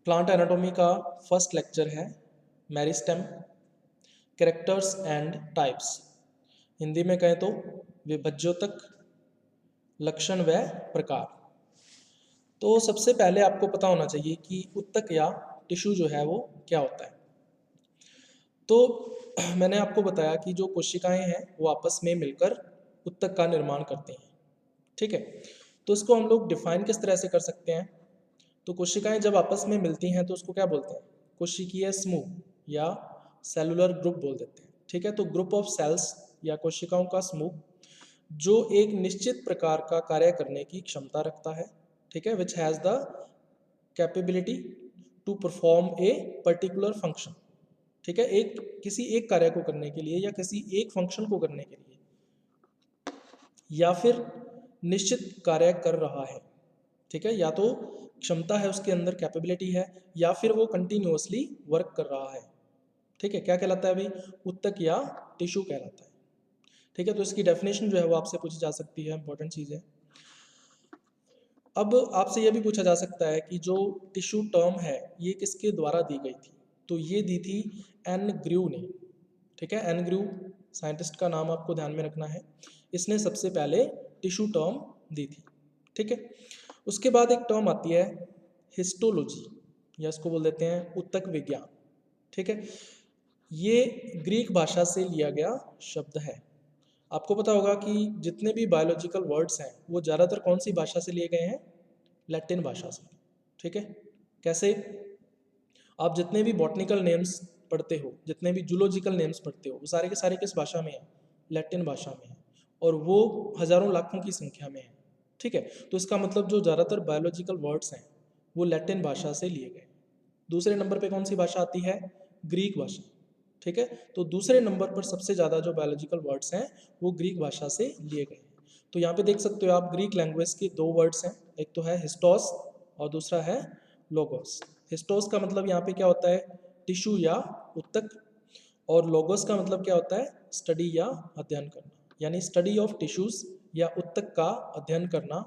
Plant anatomy का first lecture है meristem, characters and types. Hindi में कहें तो विभज्योतक, लक्षण व प्रकार। तो सबसे पहले आपको पता होना चाहिए कि उत्तक या टिश्यू जो है वो क्या होता है। तो मैंने आपको बताया कि जो कोशिकाएं हैं वो आपस में मिलकर उत्तक का निर्माण करते हैं। ठीक है, तो इसको हम लोग डिफाइन किस तरह से कर सकते हैं। तो कोशिकाएं जब आपस में मिलती हैं तो उसको क्या बोलते हैं, कोशिकीय समूह या सेलुलर ग्रुप बोल देते हैं। ठीक है, तो ग्रुप ऑफ सेल्स या कोशिकाओं का समूह जो एक निश्चित प्रकार का कार्य करने की क्षमता रखता है। ठीक है, which has the capability to perform a particular function. ठीक है, किसी एक कार्य को करने के लिए या किसी एक फंक्शन को करने के लिए या फिर निश्चित कार्य कर रहा है। ठीक है, या तो क्षमता है उसके अंदर, कैपेबिलिटी है, या फिर वो कंटिन्यूअसली वर्क कर रहा है। ठीक है, क्या कहलाता है भाई, उत्तक या टिश्यू कहलाता है। ठीक है, तो इसकी डेफिनेशन जो है वो आपसे पूछी जा सकती है, इंपॉर्टेंट चीज़ है। अब आपसे यह भी पूछा जा सकता है कि जो टिश्यू टर्म है ये किसके द्वारा दी गई थी। तो ये दी थी एन ग्र्यू ने। ठीक है, एन ग्र्यू साइंटिस्ट का नाम आपको ध्यान में रखना है। इसने सबसे पहले टिश्यू टर्म दी थी। ठीक है, उसके बाद एक टर्म आती है हिस्टोलॉजी, या इसको बोल देते हैं उत्तक विज्ञान। ठीक है, ये ग्रीक भाषा से लिया गया शब्द है। आपको पता होगा कि जितने भी बायोलॉजिकल वर्ड्स हैं वो ज़्यादातर कौन सी भाषा से लिए गए हैं, लैटिन भाषा से। ठीक है, कैसे, आप जितने भी बॉटनिकल नेम्स पढ़ते हो, जितने भी जूलॉजिकल नेम्स पढ़ते हो, वो सारे के सारे किस भाषा में हैं, लैटिन भाषा में है, और वो हज़ारों लाखों की संख्या में है। ठीक है, तो इसका मतलब जो ज़्यादातर बायोलॉजिकल वर्ड्स हैं वो लैटिन भाषा से लिए गए। दूसरे नंबर पे कौन सी भाषा आती है, ग्रीक भाषा। ठीक है, तो दूसरे नंबर पर सबसे ज़्यादा जो बायोलॉजिकल वर्ड्स हैं वो ग्रीक भाषा से लिए गए हैं। तो यहाँ पे देख सकते हो आप, ग्रीक लैंग्वेज के दो वर्ड्स हैं, एक तो है हिस्टोस और दूसरा है लोगोस। हिस्टोस का मतलब यहाँ पे क्या होता है, टिश्यू या उत्तक, और लोगोस का मतलब क्या होता है, स्टडी या अध्ययन करना, यानी स्टडी ऑफ टिश्यूज या उत्तक का अध्ययन करना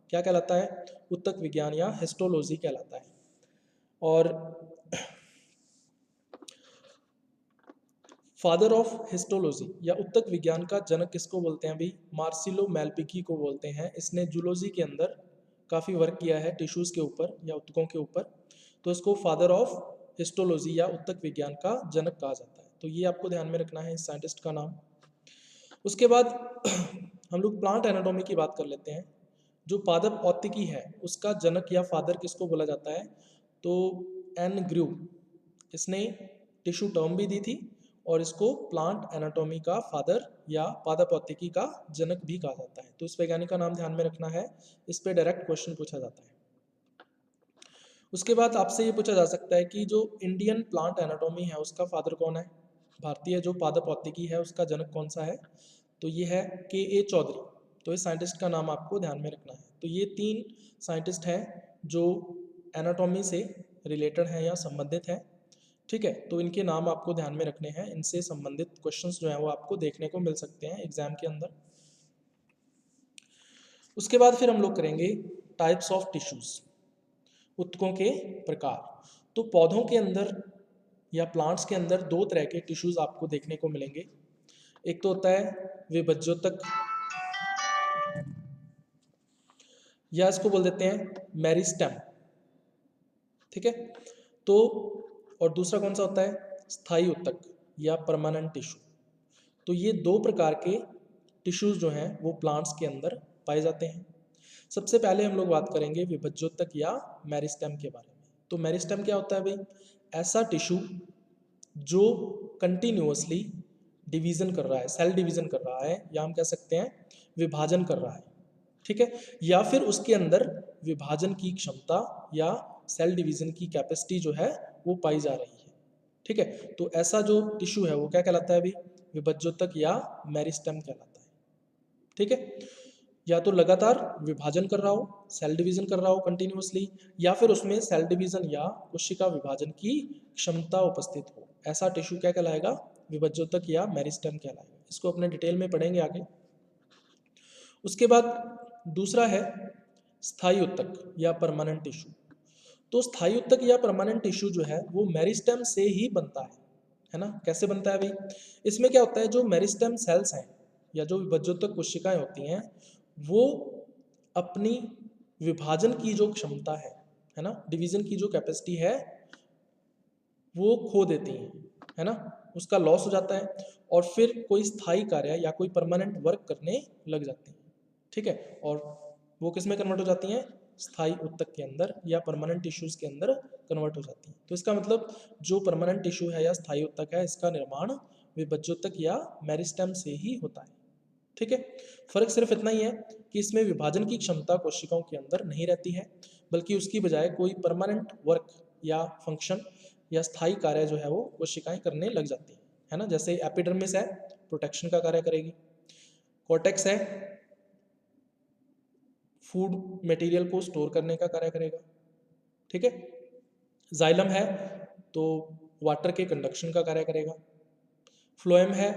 क्या कहलाता है, उत्तक विज्ञान या हिस्टोलॉजी कहलाता है। और फादर ऑफ हिस्टोलॉजी या उत्तक विज्ञान का जनक किसको बोलते हैं भाई, मार्सिलो मैल्पिकी को बोलते हैं। इसने जूलॉजी के अंदर काफ़ी वर्क किया है टिश्यूज़ के ऊपर या उत्तकों के ऊपर, तो इसको फादर ऑफ हिस्टोलॉजी या उत्तक विज्ञान का जनक कहा जाता है। तो ये आपको ध्यान में रखना है इस साइंटिस्ट का नाम। उसके बाद हम लोग प्लांट एनाटॉमी की बात कर लेते हैं। जो पादप औत्तिकी है उसका जनक या फादर किसको बोला जाता है, तो एन ग्र्यू, इसने टिश्यू टर्म भी दी थी और इसको प्लांट एनाटॉमी का फादर या पादप औत्तिकी का जनक भी कहा जाता है। तो इस वैज्ञानिक का नाम ध्यान में रखना है, इस पे डायरेक्ट क्वेश्चन पूछा जाता है। उसके बाद आपसे ये पूछा जा सकता है कि जो इंडियन प्लांट एनाटॉमी है उसका फादर कौन है, भारतीय जो पादप औत्तिकी है उसका जनक कौन सा है, तो ये है के चौधरी। तो इस साइंटिस्ट का नाम आपको ध्यान में रखना है। तो ये तीन साइंटिस्ट हैं जो एनाटॉमी से रिलेटेड हैं या संबंधित हैं। ठीक है, तो इनके नाम आपको ध्यान में रखने हैं, इनसे संबंधित क्वेश्चंस जो हैं वो आपको देखने को मिल सकते हैं एग्जाम के अंदर। उसके बाद फिर हम लोग करेंगे टाइप्स ऑफ टिश्यूज, उत्तकों के प्रकार। तो पौधों के अंदर या प्लांट्स के अंदर दो तरह के टिश्यूज आपको देखने को मिलेंगे। एक तो होता है विभज्योतक, या इसको बोल देते हैं मेरिस्टेम। ठीक है, तो और दूसरा कौन सा होता है, स्थायी उत्तक या परमानेंट टिश्यू। तो ये दो प्रकार के टिश्यूज जो हैं वो प्लांट्स के अंदर पाए जाते हैं। सबसे पहले हम लोग बात करेंगे विभज्योतक या मेरिस्टेम के बारे में। तो मेरिस्टेम क्या होता है भाई, ऐसा टिश्यू जो कंटिन्यूअसली डिवीजन कर रहा है, सेल डिवीजन कर रहा है, या हम कह सकते हैं विभाजन कर रहा है। ठीक है, या फिर उसके अंदर विभाजन की क्षमता या सेल डिवीजन की कैपेसिटी जो है वो पाई जा रही है। ठीक है, तो ऐसा जो टिश्यू है वो क्या कहलाता है अभी, विभज्योतक या मेरिस्टेम कहलाता है। ठीक है, या तो लगातार विभाजन कर रहा हो, सेल डिवीजन कर रहा हो कंटिन्यूअसली, या फिर उसमें सेल डिवीजन या कोशिका विभाजन की क्षमता उपस्थित हो, ऐसा टिश्यू क्या कहलाएगा, विभज्योतक या मेरिस्टेम कहलाएगा। इसको अपने डिटेल में पढ़ेंगे आगे। उसके बाद दूसरा है स्थायी उत्तक या परमानेंट टिश्यू। तो स्थायी उत्तक या परमानेंट टिश्यू जो है वो मेरिस्टेम से ही बनता है ना। कैसे बनता है भाई? इसमें क्या होता है, जो मेरिस्टेम सेल्स हैं या जो विभज्योतक कोशिकाएं होती हैं वो अपनी विभाजन की जो क्षमता है ना, डिवीजन की जो कैपेसिटी है वो खो देती है ना, उसका लॉस हो जाता है और फिर कोई स्थायी कार्य या कोई परमानेंट वर्क करने लग जाती है। ठीक है, और वो किस में कन्वर्ट हो जाती हैं? स्थायी उत्तक के अंदर या परमानेंट टिश्यूज के अंदर कन्वर्ट हो जाती हैं। तो इसका मतलब जो परमानेंट टिश्यू है या स्थायी उत्तक है इसका निर्माण विभज्योतक या मेरिस्टेम से ही होता है। ठीक है, फर्क सिर्फ इतना ही है कि इसमें विभाजन की क्षमता कोशिकाओं के अंदर नहीं रहती है, बल्कि उसकी बजाय कोई परमानेंट वर्क या फंक्शन या स्थायी कार्य जो है वो कोशिकाएं करने लग जाती है ना। जैसे एपिडर्मिस है, प्रोटेक्शन का कार्य करेगी। कॉर्टेक्स है, फूड मटेरियल को स्टोर करने का कार्य करेगा। ठीक है, जाइलम है तो वाटर के कंडक्शन का कार्य करेगा। फ्लोएम है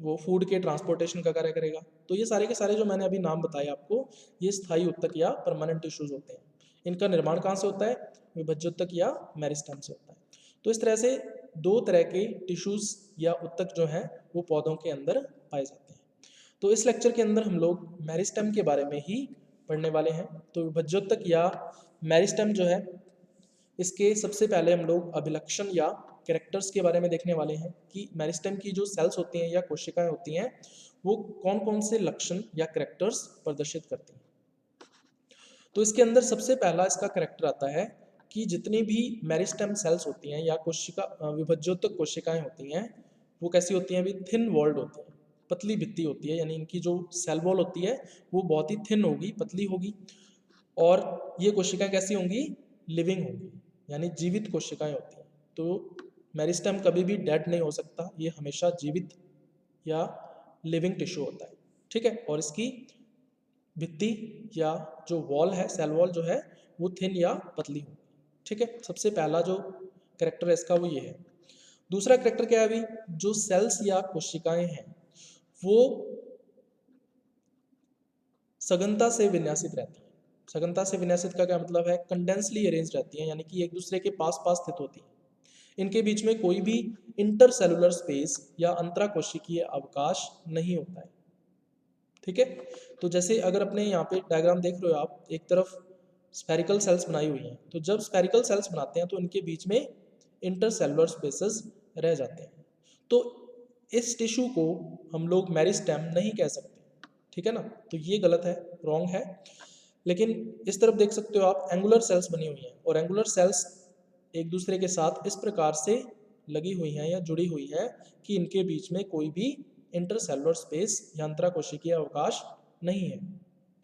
वो फूड के ट्रांसपोर्टेशन का कार्य करेगा। तो ये सारे के सारे जो मैंने अभी नाम बताए आपको, ये स्थायी उत्तक या परमानेंट टिश्यूज होते हैं। इनका निर्माण कहाँ से होता है? विभज्योतक या मेरिस्टेम से होता है। तो इस तरह से दो तरह के टिश्यूज या उत्तक जो हैं वो पौधों के अंदर पाए जाते हैं। तो इस लेक्चर के अंदर हम लोग मेरिस्टेम के बारे में ही पढ़ने वाले हैं। तो विभज्योतक या मेरिस्टेम जो है इसके सबसे पहले हम लोग अभिलक्षण या कैरेक्टर्स के बारे में देखने वाले हैं कि मेरिस्टेम की जो सेल्स होती हैं या कोशिकाएं होती हैं वो कौन कौन से लक्षण या कैरेक्टर्स प्रदर्शित करती हैं। तो इसके अंदर सबसे पहला इसका कैरेक्टर आता है कि जितनी भी मेरिस्टेम सेल्स होती हैं या कोशिका विभज्योतक कोशिकाएं होती हैं वो कैसी होती हैं? अभी थिन वॉल्ड होती हैं, पतली भित्ति होती है, यानी इनकी जो सेल वॉल होती है वो बहुत ही थिन होगी, पतली होगी। और ये कोशिकाएं कैसी होंगी? लिविंग होंगी, यानी जीवित कोशिकाएं होती हैं। तो मेरिस्टेम कभी भी डेड नहीं हो सकता, ये हमेशा जीवित या लिविंग टिश्यू होता है। ठीक है, और इसकी भित्ति या जो वॉल है, सेल वॉल जो है वो थिन या पतली होगी। ठीक है, सबसे पहला जो कैरेक्टर है इसका वो ये है। दूसरा कैरेक्टर क्या है? अभी जो सेल्स या कोशिकाएं हैं वो सघनता से विन्यासित रहती हैं। सघनता से विन्यासित का क्या मतलब है? कंडेंसली अरेंज रहती हैं, यानी कि एक दूसरे के पास पास स्थित होती हैं। इनके बीच में कोई भी इंटरसेलुलर स्पेस या अंतराकोशिकीय अवकाश नहीं होता है। ठीक है, तो जैसे अगर अपने यहाँ पे डायग्राम देख रहे हो आप, एक तरफ स्फेरिकल सेल्स बनाई हुई हैं, तो जब स्फेरिकल सेल्स बनाते हैं तो इनके बीच में इंटरसेलुलर स्पेसेस रह जाते हैं। तो इस टिश्यू को हम लोग मेरिस्टेम नहीं कह सकते। ठीक है ना, तो ये गलत है, रॉन्ग है। लेकिन इस तरफ देख सकते हो आप, एंगुलर सेल्स बनी हुई हैं और एंगुलर सेल्स एक दूसरे के साथ इस प्रकार से लगी हुई हैं या जुड़ी हुई है कि इनके बीच में कोई भी इंटरसेलुलर स्पेस या अंतराकोशिकीय अवकाश नहीं है।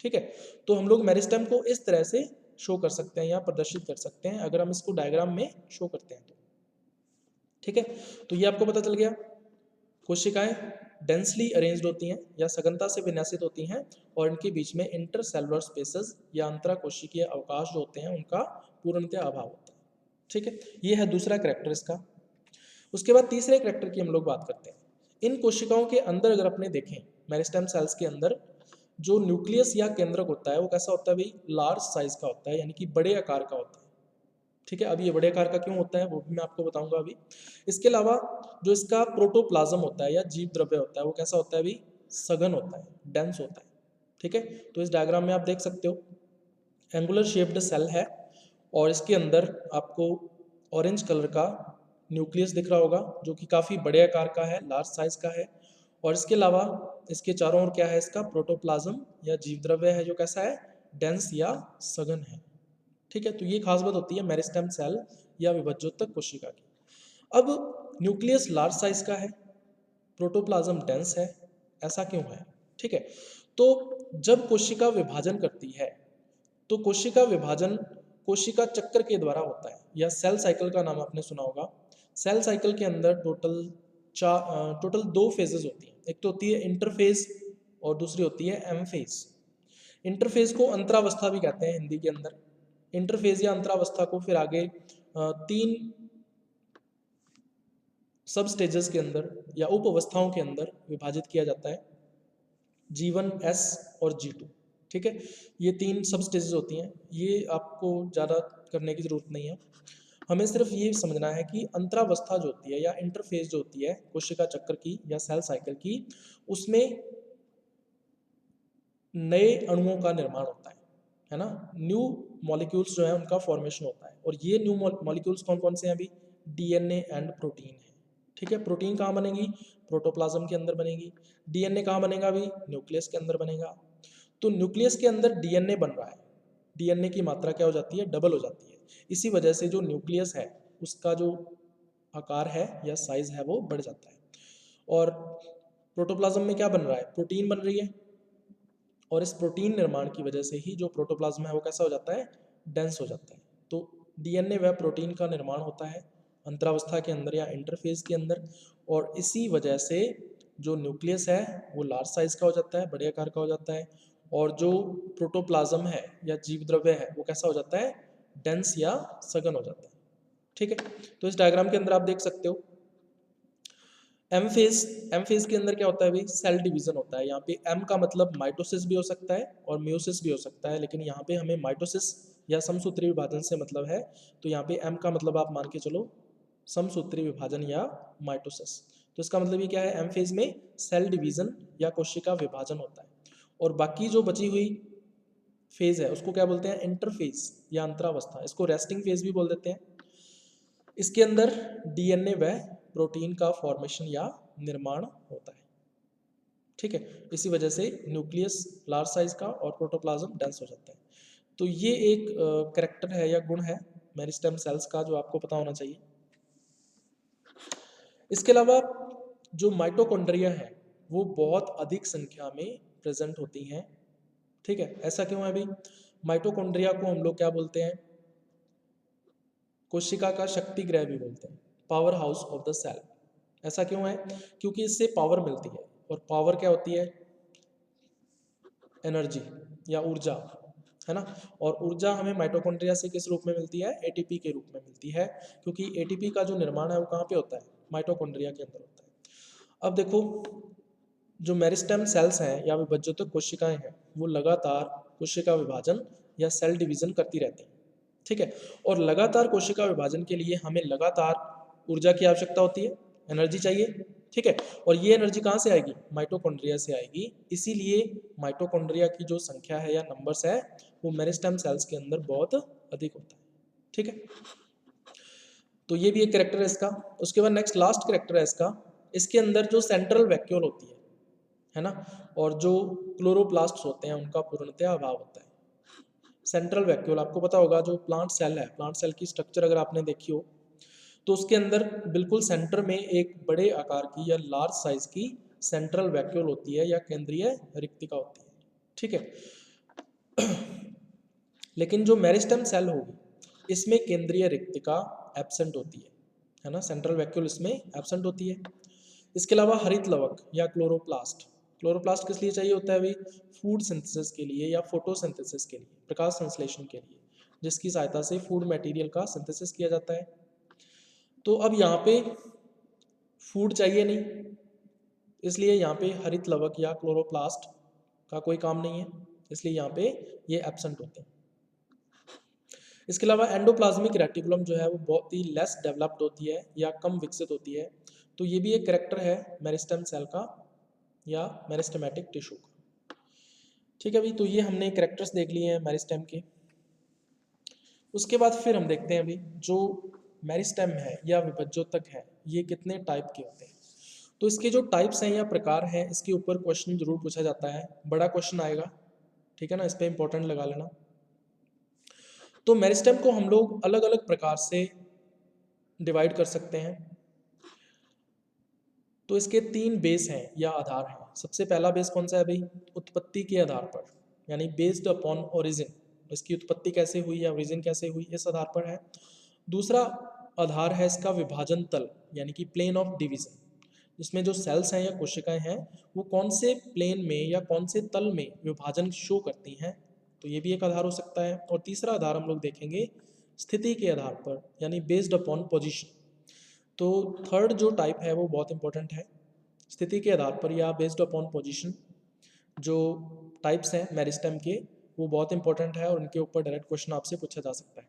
ठीक है, तो हम लोग मेरिस्टेम को इस तरह से शो कर सकते हैं या प्रदर्शित कर सकते हैं अगर हम इसको डायग्राम में शो करते हैं तो। ठीक है, तो ये आपको पता चल गया। कोशिकाएं डेंसली अरेंज्ड होती हैं या सघनता से विन्यासित होती हैं और इनके बीच में इंटरसेलुलर स्पेसेस या अंतराकोशिकीय अवकाश जो होते हैं उनका पूर्णतः अभाव होता है। ठीक है, ये है दूसरा कैरेक्टर इसका। उसके बाद तीसरे कैरेक्टर की हम लोग बात करते हैं। इन कोशिकाओं के अंदर अगर अपने देखें, मेरिस्टेम सेल्स के अंदर जो न्यूक्लियस या केंद्रक होता है वो कैसा होता है भाई? लार्ज साइज का होता है, यानी कि बड़े आकार का होता है। ठीक है, अभी ये बड़े आकार का क्यों होता है वो भी मैं आपको बताऊंगा अभी। इसके अलावा जो इसका प्रोटोप्लाज्म होता है या जीव द्रव्य होता है वो कैसा होता है अभी? सघन होता है, डेंस होता है। ठीक है, तो इस डायग्राम में आप देख सकते हो एंगुलर शेप्ड सेल है और इसके अंदर आपको ऑरेंज कलर का न्यूक्लियस दिख रहा होगा जो कि काफ़ी बड़े आकार का है, लार्ज साइज का है। और इसके अलावा इसके चारों ओर क्या है? इसका प्रोटोप्लाज्म या जीव द्रव्य है जो कैसा है? डेंस या सघन है। ठीक है, तो ये खास बात होती है मेरिस्टेम सेल या विभज्योतक कोशिका की। अब न्यूक्लियस लार्ज साइज का है, प्रोटोप्लाज्म डेंस है, ऐसा क्यों है? ठीक है, तो जब कोशिका विभाजन करती है तो कोशिका विभाजन कोशिका चक्र के द्वारा होता है या सेल साइकिल का नाम आपने सुना होगा। सेल साइकिल के अंदर टोटल दो फेजेस होती हैं। एक तो होती है इंटरफेज और दूसरी होती है एम फेज। इंटरफेज को अंतरावस्था भी कहते हैं हिंदी के अंदर। इंटरफेज या अंतरावस्था को फिर आगे तीन सब स्टेजेस के अंदर या उप अवस्थाओं के अंदर विभाजित किया जाता है, G1, S और G2। ठीक है, ये 3 सब स्टेजेस होती हैं, ये आपको ज़्यादा करने की ज़रूरत नहीं है। हमें सिर्फ ये समझना है कि अंतरावस्था जो होती है या इंटरफेज जो होती है कोशिका चक्र की या सेल साइकिल की, उसमें नए अणुओं का निर्माण होता है ना, न्यू मॉलिक्यूल्स जो है उनका फॉर्मेशन होता है। और ये न्यू मॉलिक्यूल्स कौन कौन से हैं अभी? डीएनए एंड प्रोटीन है। ठीक है, प्रोटीन कहाँ बनेगी? प्रोटोप्लाज्म के अंदर बनेगी। डीएनए कहाँ बनेगा अभी? न्यूक्लियस के अंदर बनेगा। तो न्यूक्लियस के अंदर डीएनए बन रहा है, डीएनए की मात्रा क्या हो जाती है? डबल हो जाती है। इसी वजह से जो न्यूक्लियस है उसका जो आकार है या साइज है वो बढ़ जाता है। और प्रोटोप्लाज्म में क्या बन रहा है? प्रोटीन बन रही है। और इस प्रोटीन निर्माण की वजह से ही जो प्रोटोप्लाज्म है वो कैसा हो जाता है? डेंस हो जाता है। तो डीएनए व प्रोटीन का निर्माण होता है अंतरावस्था के अंदर या इंटरफेज के अंदर, और इसी वजह से जो न्यूक्लियस है वो लार्ज साइज का हो जाता है, बड़े आकार का हो जाता है। और जो प्रोटोप्लाज्म है या जीव द्रव्य है वो कैसा हो जाता है? डेंस या सघन हो जाता है। ठीक है, तो इस डायग्राम के अंदर आप देख सकते हो एम फेज के अंदर क्या होता है भाई? सेल डिवीजन होता है। यहाँ पे एम का मतलब माइटोसिस भी हो सकता है और म्यूसिस भी हो सकता है, लेकिन यहाँ पे हमें माइटोसिस या समसूत्री विभाजन से मतलब है। तो यहाँ पे एम का मतलब आप मान के चलो समसूत्री विभाजन या माइटोसिस। तो इसका मतलब ये क्या है? एम फेज में सेल डिवीजन या कोशिका विभाजन होता है। और बाकी जो बची हुई फेज है उसको क्या बोलते हैं? इंटरफेज या अंतरावस्था। इसको रेस्टिंग फेज भी बोल देते हैं। इसके अंदर डीएनए व प्रोटीन का फॉर्मेशन या निर्माण होता है। ठीक है, इसी वजह से न्यूक्लियस लार्ज साइज का और प्रोटोप्लाज्म डेंस हो जाता है। तो ये एक कैरेक्टर है या गुण है मेरिस्टेम सेल्स का जो आपको पता होना चाहिए। इसके अलावा जो माइटोकॉन्ड्रिया है वो बहुत अधिक संख्या में प्रेजेंट होती हैं। ठीक है, ऐसा क्यों है भाई? माइटोकॉन्ड्रिया को हम लोग क्या बोलते हैं? कोशिका का शक्ति गृह भी बोलते हैं, power house of the cell. ऐसा क्यों है? क्योंकि इससे पावर मिलती है। और पावर क्या होती है? एनर्जी या ऊर्जा, है ना। और ऊर्जा हमें माइटोकॉन्ड्रिया से किस रूप में मिलती है? एटीपी के रूप में मिलती है, क्योंकि एटीपी का जो निर्माण है वो कहाँ पे होता है? माइटोकॉन्ड्रिया के अंदर होता है। अब देखो, जो मेरिस्टेम सेल्स हैं या विभज्यतक कोशिकाएं हैं वो लगातार कोशिका विभाजन या सेल डिवीजन करती रहती हैं। ठीक है, और लगातार कोशिका विभाजन के लिए हमें लगातार ऊर्जा की आवश्यकता होती है, एनर्जी चाहिए। ठीक है, और ये एनर्जी कहाँ से आएगी? माइटोकॉन्ड्रिया से आएगी। इसीलिए माइटोकॉन्ड्रिया की जो संख्या है या नंबर्स है वो मेरिस्टेम सेल्स के अंदर बहुत अधिक होता है। ठीक है, तो ये भी एक कैरेक्टर है इसका। उसके बाद नेक्स्ट लास्ट कैरेक्टर है इसका, इसके अंदर जो सेंट्रल वैक्यूल होती है ना, और जो क्लोरोप्लास्ट होते हैं उनका पूर्णतः अभाव होता है। सेंट्रल वैक्यूल आपको पता होगा, जो प्लांट सेल है, प्लांट सेल की स्ट्रक्चर अगर आपने देखी हो तो उसके अंदर बिल्कुल सेंटर में एक बड़े आकार की या लार्ज साइज की सेंट्रल वैक्यूल होती है या केंद्रीय रिक्तिका होती है। ठीक है, लेकिन जो मेरिस्टेम सेल होगी इसमें केंद्रीय रिक्तिका एब्सेंट होती है ना, सेंट्रल वैक्यूल इसमें एब्सेंट होती है। इसके अलावा हरित लवक या क्लोरोप्लास्ट, क्लोरोप्लास्ट किस लिए चाहिए होता है भाई? फूड सिंथेसिस के लिए या फोटोसिंथेसिस के लिए, प्रकाश संश्लेषण के लिए, जिसकी सहायता से फूड मटेरियल का सिंथेसिस किया जाता है। तो अब यहाँ पे फूड चाहिए नहीं, इसलिए यहाँ पे हरित लवक या क्लोरोप्लास्ट का कोई काम नहीं है, इसलिए यहाँ पे ये एब्सेंट होते हैं। इसके अलावा एंडोप्लाज्मिक रेटिकुलम जो है वो बहुत ही लेस डेवलप्ड होती है या कम विकसित होती है। तो ये भी एक कैरेक्टर है मेरिस्टेम सेल का या मेरिस्टेमेटिक टिश्यू का। ठीक है भाई, तो ये हमने कैरेक्टर्स देख लिए हैं मेरिस्टेम के। उसके बाद फिर हम देखते हैं अभी जो मेरिस्टेम है या विभज्योतक है ये कितने टाइप के होते हैं। तो इसके जो टाइप्स हैं या प्रकार हैं इसके ऊपर क्वेश्चन जरूर पूछा जाता है, बड़ा क्वेश्चन आएगा। ठीक है ना, इस पे इंपॉर्टेंट लगा लेना। तो मेरिस्टेम को हम लोग अलग अलग प्रकार से डिवाइड कर सकते हैं। तो इसके 3 बेस हैं या आधार हैं। सबसे पहला बेस कौन सा है भाई? उत्पत्ति के आधार पर, यानी बेस्ड अपॉन ओरिजिन, इसकी उत्पत्ति कैसे हुई या ओरिजिन कैसे हुई इस आधार पर है। दूसरा आधार है इसका विभाजन तल, यानी कि प्लेन ऑफ डिवीजन, जिसमें जो सेल्स हैं या कोशिकाएं हैं वो कौन से प्लेन में या कौन से तल में विभाजन शो करती हैं, तो ये भी एक आधार हो सकता है। और तीसरा आधार हम लोग देखेंगे स्थिति के आधार पर, यानी बेस्ड अपॉन पोजीशन। तो थर्ड जो टाइप है वो बहुत इंपॉर्टेंट है, स्थिति के आधार पर या बेस्ड अपॉन पोजीशन। जो टाइप्स हैं मेरिस्टेम के वो बहुत इंपॉर्टेंट है और उनके ऊपर डायरेक्ट क्वेश्चन आपसे पूछा जा सकता है।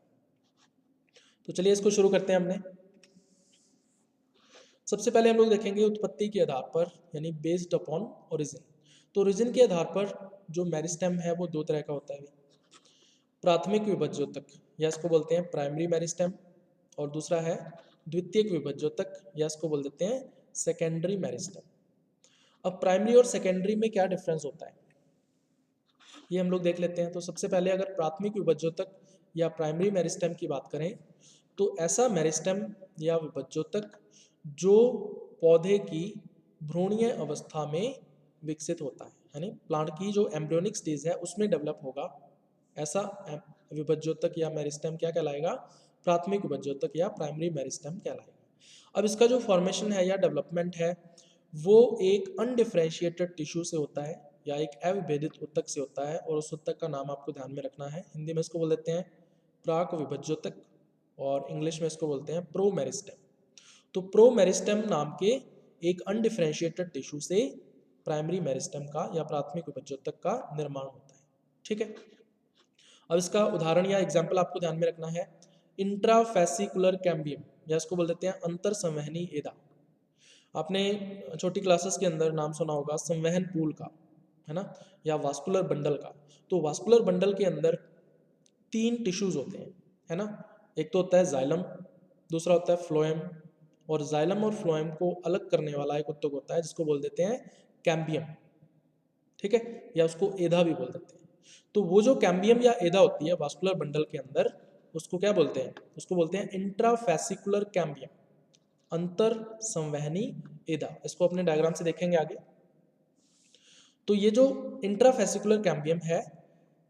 तो चलिए इसको शुरू करते हैं हमने। सबसे पहले हम लोग देखेंगे उत्पत्ति के आधार पर, यानी बेस्ड अपॉन ओरिजिन। तो ओरिजिन के आधार पर जो मेरिस्टेम है वो दो तरह का होता है। प्राथमिक विभज्योतक या इसको बोलते हैं प्राइमरी मेरिस्टेम, और दूसरा है द्वितीयक विभज्योतक या इसको बोल देते हैं सेकेंडरी मेरिस्टेम। अब प्राइमरी और सेकेंडरी में क्या डिफरेंस होता है ये हम लोग देख लेते हैं। तो सबसे पहले अगर प्राथमिक विभज्योतक या प्राइमरी मेरिस्टेम की बात करें तो ऐसा मेरिस्टेम या विभज्योतक जो पौधे की भ्रूणीय अवस्था में विकसित होता है, यानी प्लांट की जो एम्ब्रियोनिक स्टेज है उसमें डेवलप होगा, ऐसा विभज्योतक या मेरिस्टेम क्या कहलाएगा? प्राथमिक विभज्योतक या प्राइमरी मेरिस्टेम कहलाएगा। अब इसका जो फॉर्मेशन है या डेवलपमेंट है वो एक अनडिफरेंशिएटेड टिश्यू से होता है या एक अविभेदित उत्तक से होता है, और उस उत्तक का नाम आपको ध्यान में रखना है। हिंदी में इसको बोल देते हैं प्राक विभज्योतक और इंग्लिश में इसको बोलते हैं प्रोमेरिस्टेम। तो प्रोमेरिस्टेम नाम के एक अनडिफरेंशिएटेड टिश्यू से प्राइमरी मेरिस्टेम का या प्राथमिक विभज्योतक का निर्माण होता है। ठीक है, अब इसका उदाहरण या एग्जाम्पल आपको ध्यान में रखना है इंट्राफेसिकुलर कैम्बियम या इसको बोल देते हैं अंतर संवहनी एदा। आपने छोटी क्लासेस के अंदर नाम सुना होगा संवहन पूल का, है ना, या वास्कुलर बंडल का। तो वास्कुलर बंडल के अंदर तीन टिश्यूज होते हैं, है ना। एक तो होता है जाइलम, दूसरा होता है फ्लोएम, और जाइलम और फ्लोएम को अलग करने वाला एक उत्तक होता है जिसको बोल देते हैं कैम्बियम। ठीक है, या उसको एधा भी बोल देते हैं। तो वो जो कैम्बियम या एधा होती है वास्कुलर बंडल के अंदर, उसको क्या बोलते हैं? उसको बोलते हैं इंट्राफेसिकुलर कैम्बियम, अंतर संवहनी एधा। इसको अपने डायग्राम से देखेंगे आगे। तो ये जो इंट्राफेसिकुलर कैम्बियम है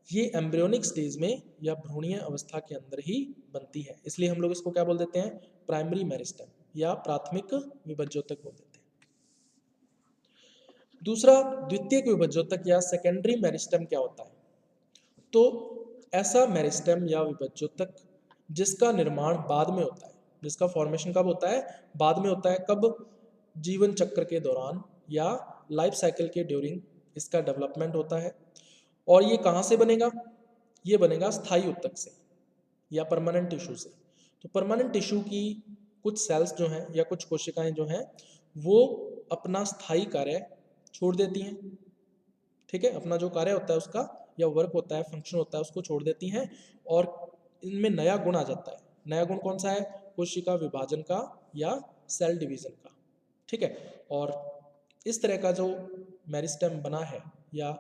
ये एम्ब्रियोनिक स्टेज में या भ्रूणीय अवस्था के अंदर ही बनती है, इसलिए हम लोग इसको क्या बोल देते हैं? प्राइमरी मेरिस्टेम या प्राथमिक विभज्योतक बोल देते हैं। दूसरा द्वितीयक विभज्योतक या सेकेंडरी मेरिस्टेम क्या होता है? तो ऐसा मेरिस्टेम या विभज्योतक जिसका निर्माण बाद में होता है, जिसका फॉर्मेशन कब होता है? बाद में होता है। कब? जीवन चक्र के दौरान या लाइफ साइकिल के ड्यूरिंग इसका डेवलपमेंट होता है। और ये कहाँ से बनेगा? ये बनेगा स्थायी उत्तक से या परमानेंट टिश्यू से। तो परमानेंट टिश्यू की कुछ सेल्स जो हैं या कुछ कोशिकाएं जो हैं वो अपना स्थायी कार्य छोड़ देती हैं। ठीक है, अपना जो कार्य होता है उसका या वर्क होता है, फंक्शन होता है, उसको छोड़ देती हैं और इनमें नया गुण आ जाता है। नया गुण कौन सा है? कोशिका विभाजन का या सेल डिवीजन का। ठीक है, और इस तरह का जो मेरिस्टेम बना है या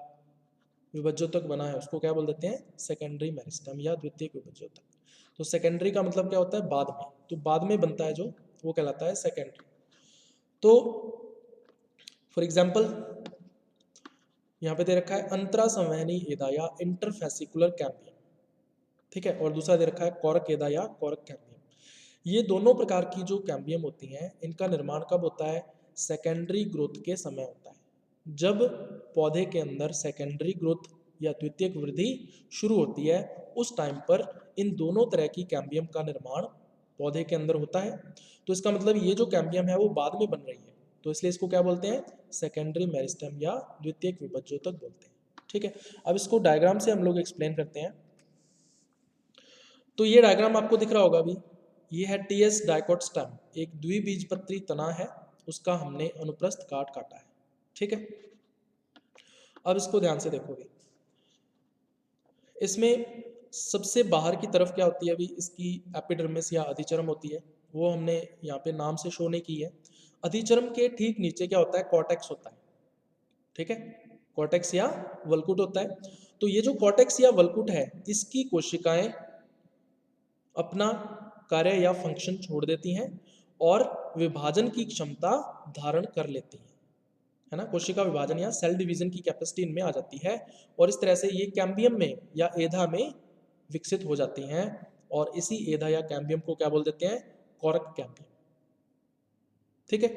विभज्योतक बना है उसको क्या बोल देते हैं? सेकेंडरी मेरिस्टेम या द्वितीयक विभज्योतक। तो सेकेंडरी का मतलब क्या होता है? बाद में। तो बाद में बनता है जो, वो कहलाता है सेकेंडरी। तो फॉर एग्जाम्पल यहाँ पे दे रखा है अंतरा संवहनी एदा या इंटरफेसिकुलर कैम्बियम। ठीक है, और दूसरा दे रखा है कॉरक एदा या कॉरक कैम्बियम। ये दोनों प्रकार की जो कैम्बियम होती हैं इनका निर्माण कब होता है? सेकेंडरी ग्रोथ के समय होता है। जब पौधे के अंदर सेकेंडरी ग्रोथ या द्वितीयक वृद्धि शुरू होती है उस टाइम पर इन दोनों तरह की कैम्बियम का निर्माण पौधे के अंदर होता है। तो इसका मतलब ये जो कैम्बियम है वो बाद में बन रही है, तो इसलिए इसको क्या बोलते हैं? सेकेंडरी मेरिस्टेम या द्वितीयक विभज्योतक बोलते हैं। ठीक है, अब इसको डायग्राम से हम लोग एक्सप्लेन करते हैं। तो ये डायग्राम आपको दिख रहा होगा अभी, ये है टीएस डाइकोट स्टेम, एक द्विबीजपत्री तना है, उसका हमने अनुप्रस्थ काट काटा है। ठीक है, अब इसको ध्यान से देखोगे, इसमें सबसे बाहर की तरफ क्या होती है? अभी इसकी एपिडर्मिस या अधिचर्म होती है, वो हमने यहाँ पे नाम से शो नहीं की है। अधिचर्म के ठीक नीचे क्या होता है? कॉर्टेक्स होता है। ठीक है, कॉर्टेक्स या वल्कुट होता है। तो ये जो कॉर्टेक्स या वल्कुट है इसकी कोशिकाएं अपना कार्य या फंक्शन छोड़ देती हैं और विभाजन की क्षमता धारण कर लेती हैं, है ना। कोशिका विभाजन या सेल डिवीजन की कैपेसिटी इनमें आ जाती है और इस तरह से ये कैम्बियम में या एधा में विकसित हो जाती हैं, और इसी एधा या कैम्बियम को क्या बोल देते हैं? Korg cambium. ठीक है,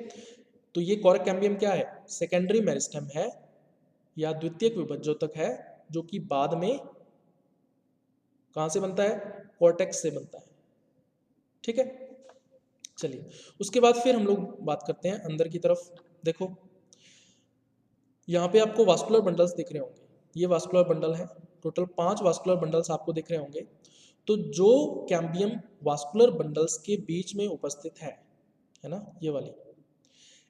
तो ये कॉरक कैम्बियम क्या है? सेकेंडरी मेरिस्टेम है या द्वितीयक विभज्योतक है जो कि बाद में कहाँ से बनता है? कॉर्टेक्स से बनता है। ठीक है, चलिए उसके बाद फिर हम लोग बात करते हैं अंदर की तरफ। देखो यहाँ पे आपको वास्कुलर बंडल्स दिख रहे होंगे, ये वास्कुलर बंडल है, टोटल 5 वास्कुलर बंडल्स आपको दिख रहे होंगे। तो जो कैम्बियम वास्कुलर बंडल्स के बीच में उपस्थित है ना, ये वाली,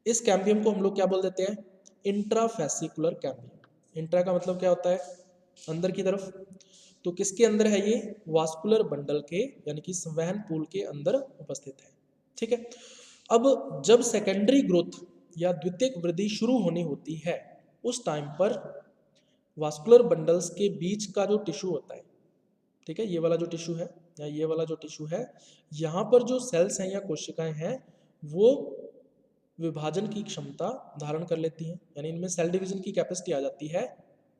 इस कैम्बियम को हम लोग क्या बोल देते हैं, इंट्राफेसिकुलर कैम्बियम। इंट्रा का मतलब क्या होता है, अंदर की तरफ। तो किसके अंदर है ये, वास्कुलर बंडल के यानी कि संवहन पूल के अंदर उपस्थित है। ठीक है, अब जब सेकेंडरी ग्रोथ या द्वितीयक वृद्धि शुरू होनी होती है, उस टाइम पर वास्कुलर बंडल्स के बीच का जो टिश्यू होता है, ठीक है, ये वाला जो टिश्यू है या ये वाला जो टिश्यू है, यहाँ पर जो सेल्स हैं या कोशिकाएं हैं वो विभाजन की क्षमता धारण कर लेती हैं, यानी इनमें सेल डिवीजन की कैपेसिटी आ जाती है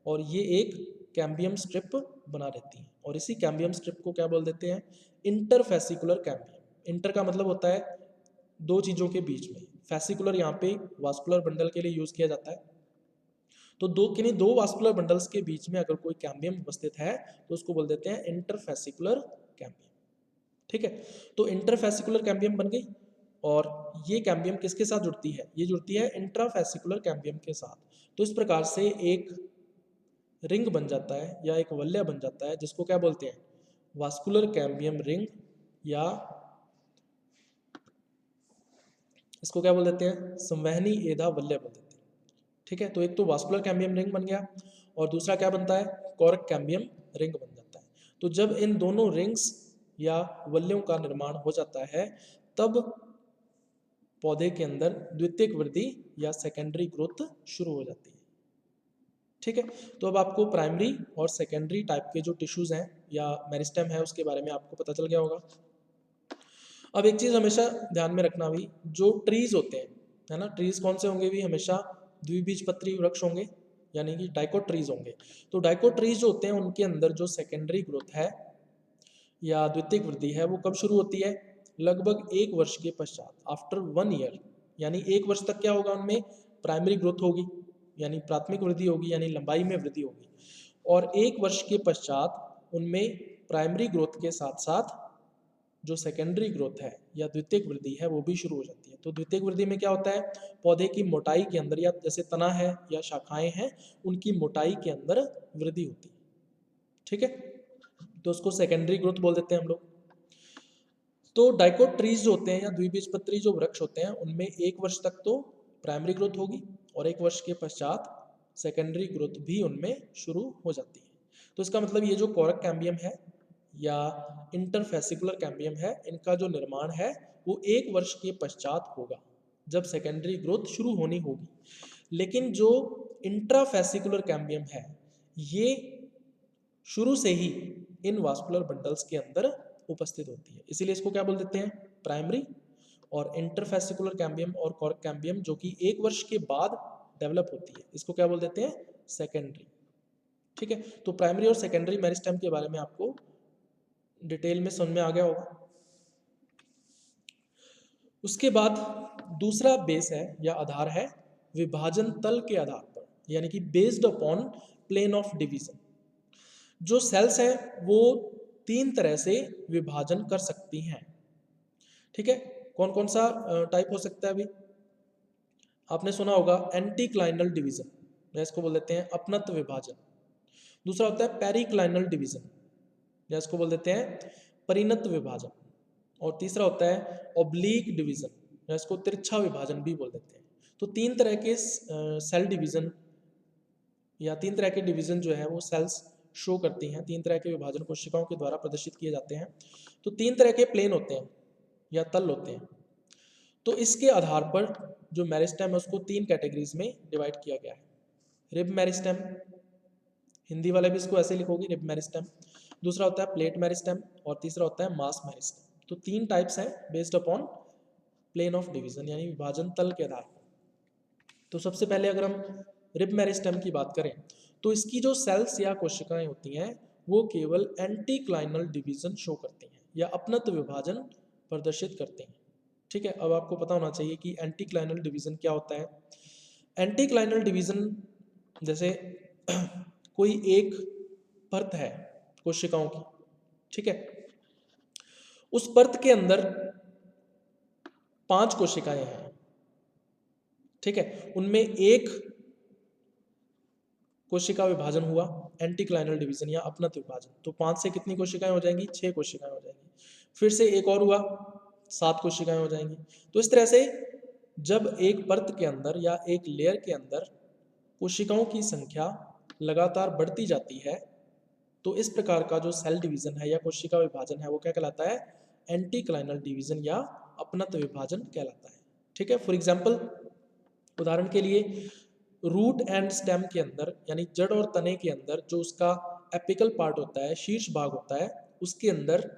और ये एक कैम्बियम स्ट्रिप बना देती हैं। और इसी कैम्बियम स्ट्रिप को क्या बोल देते हैं, इंटरफेसिकुलर कैम्बियम। इंटर का मतलब होता है दो चीज़ों के बीच में, फेसिकुलर यहाँ पे वास्कुलर बंडल के लिए यूज किया जाता है। तो दो वास्कुलर बंडल्स के बीच में अगर कोई कैम्बियम उपस्थित है तो उसको बोल देते हैं इंटरफेसिकुलर कैम्बियम। ठीक है, तो इंटरफेसिकुलर कैम्बियम बन गई। और ये कैम्बियम किसके साथ जुड़ती है, ये जुड़ती है इंट्राफेसिकुलर कैम्बियम के साथ। तो इस प्रकार से एक रिंग बन जाता है या एक वलय बन जाता है, जिसको क्या बोलते हैं, वास्कुलर कैम्बियम रिंग, या इसको क्या बोल देते हैं, संवहनी एधा वलय बोल देते हैं। ठीक है, तो एक तो वास्कुलर कैम्बियम रिंग बन गया और दूसरा क्या बनता है, कॉर्क कैम्बियम रिंग बन जाता है। तो जब इन दोनों रिंग्स या वलयों का निर्माण हो जाता है, तब पौधे के अंदर द्वितीयक वृद्धि या सेकेंडरी ग्रोथ शुरू हो जाती है। ठीक है, तो अब आपको प्राइमरी और सेकेंडरी टाइप के जो टिश्यूज हैं या मेरिस्टेम है उसके बारे में आपको पता चल गया होगा। अब एक चीज़ हमेशा ध्यान में रखना भी, जो ट्रीज होते हैं, है ना, ट्रीज कौन से होंगे भी, हमेशा द्विबीजपत्री वृक्ष होंगे, यानी कि डाइकोट ट्रीज होंगे। तो डाइकोट ट्रीज जो होते हैं उनके अंदर जो सेकेंडरी ग्रोथ है या द्वितीयक वृद्धि है वो कब शुरू होती है, लगभग 1 वर्ष के पश्चात, आफ्टर 1 ईयर। यानी 1 वर्ष तक क्या होगा, उनमें प्राइमरी ग्रोथ होगी यानी प्राथमिक वृद्धि होगी, यानी लंबाई में वृद्धि होगी। और 1 वर्ष के पश्चात उनमें प्राइमरी ग्रोथ के साथ साथ जो सेकेंडरी ग्रोथ है या द्वितीयक वृद्धि है वो भी शुरू हो जाती है। तो द्वितीयक वृद्धि में क्या होता है, पौधे की मोटाई के अंदर, या जैसे तना है या शाखाएं हैं, उनकी मोटाई के अंदर वृद्धि होती है। ठीक है, तो उसको सेकेंडरी ग्रोथ बोल देते हैं हम लोग। तो डाइकोट ट्रीज जो होते हैं या द्विबीजपत्री जो वृक्ष होते हैं, उनमें 1 वर्ष तक तो प्राइमरी ग्रोथ होगी और 1 वर्ष के पश्चात सेकेंडरी ग्रोथ भी उनमें शुरू हो जाती है। तो इसका मतलब ये जो कॉर्क कैम्बियम है या इंटरफेसिकुलर कैम्बियम है, इनका जो निर्माण है वो 1 वर्ष के पश्चात होगा, जब सेकेंडरी ग्रोथ शुरू होनी होगी। लेकिन जो इंट्राफेसिकुलर कैम्बियम है, ये शुरू से ही इन वास्कुलर बंडल्स के अंदर उपस्थित होती है, इसीलिए इसको क्या बोल देते हैं, प्राइमरी। और इंटरफेसिकुलर कैम्बियम और कॉर्क कैम्बियम जो कि 1 वर्ष के बाद डेवलप होती है, इसको क्या बोल देते हैं, सेकेंडरी। ठीक है, तो प्राइमरी और सेकेंडरी मेरिस्टेम के बारे में आपको डिटेल में समझ में आ गया होगा। उसके बाद दूसरा बेस है या आधार है विभाजन तल के आधार पर, यानी कि based upon plane of division. जो सेल्स हैं वो 3 तरह से विभाजन कर सकती हैं। ठीक है, कौन कौन सा टाइप हो सकता है, अभी आपने सुना होगा एंटीक्लाइनल डिवीजन, या इसको बोल देते हैं अपनत्व विभाजन। दूसरा होता है पेरिक्लाइनल डिवीजन, या इसको बोल देते हैं परिणत विभाजन। और तीसरा होता है ऑब्लीक डिवीजन, या इसको तिरछा विभाजन भी बोल देते हैं। तो 3 तरह के सेल डिवीजन या 3 तरह के डिवीजन जो है वो सेल्स शो करती हैं, 3 तरह के विभाजन कोशिकाओं के द्वारा प्रदर्शित किए जाते हैं। तो 3 तरह के प्लेन होते हैं या तल होते हैं। तो इसके आधार पर जो मेरिस्टेम है उसको 3 कैटेगरीज में डिवाइड किया गया है। रिब मेरिस्टेम, हिंदी वाले भी इसको ऐसे लिखोगे रिब मेरिस्टेम। दूसरा होता है प्लेट मेरिस्टेम और तीसरा होता है मास मेरिस्टेम। तो 3 टाइप्स हैं based upon plane of division, यानी विभाजन तल के आधार पर। तो सबसे पहले अगर हम रिब मेरिस्टेम की बात करें तो इसकी जो सेल्स या कोशिकाएं होती हैं वो केवल एंटीक्लाइनल डिवीजन शो करती हैं या अपनत्व विभाजन प्रदर्शित करती हैं। ठीक है, अब आपको पता होना चाहिए कि एंटीक्लाइनल डिवीजन क्या होता है। एंटीक्लाइनल डिवीजन जैसे कोई एक परत है कोशिकाओं की, ठीक है, उस परत के अंदर 5 कोशिकाएं हैं, ठीक है, उनमें एक कोशिका विभाजन हुआ, एंटीक्लाइनल डिवीजन या अपनत्व विभाजन, तो 5 से कितनी कोशिकाएं हो जाएंगी? 6 कोशिकाएं हो जाएंगी। फिर से एक और हुआ, 7 कोशिकाएं हो जाएंगी। तो इस तरह से जब एक परत के अंदर या एक लेयर के अंदर कोशिकाओं की संख्या लगातार बढ़ती जाती है, तो इस प्रकार का जो सेल डिवीजन है या कोशिका विभाजन है वो क्या कहलाता है? एंटीक्लाइनल डिवीजन या अपनत्व विभाजन कहलाता है। ठीक है, फॉर एग्जाम्पल, उदाहरण के लिए रूट एंड स्टेम के अंदर यानी जड़ और तने के अंदर जो उसका एपिकल पार्ट होता है, शीर्ष भाग होता है, उसके अंदर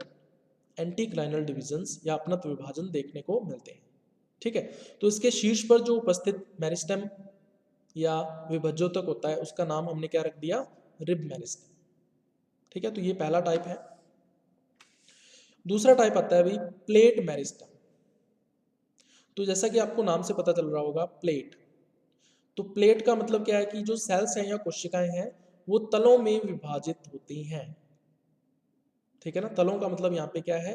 एंटीक्लाइनल डिविजन्स या अपनत्व विभाजन देखने को मिलते हैं। ठीक है, तो इसके शीर्ष पर जो उपस्थित मेरिस्टेम या विभज्योतक होता है उसका नाम हमने क्या रख दिया? Rib meristem. ठीक है, तो ये पहला टाइप है। दूसरा टाइप आता है भाई प्लेट मेरिस्टेम। तो जैसा कि आपको नाम से पता चल रहा होगा प्लेट, तो प्लेट का मतलब क्या है कि जो सेल्स हैं या कोशिकाएं हैं वो तलों में विभाजित होती हैं। ठीक है ना, तलों का मतलब यहाँ पे क्या है?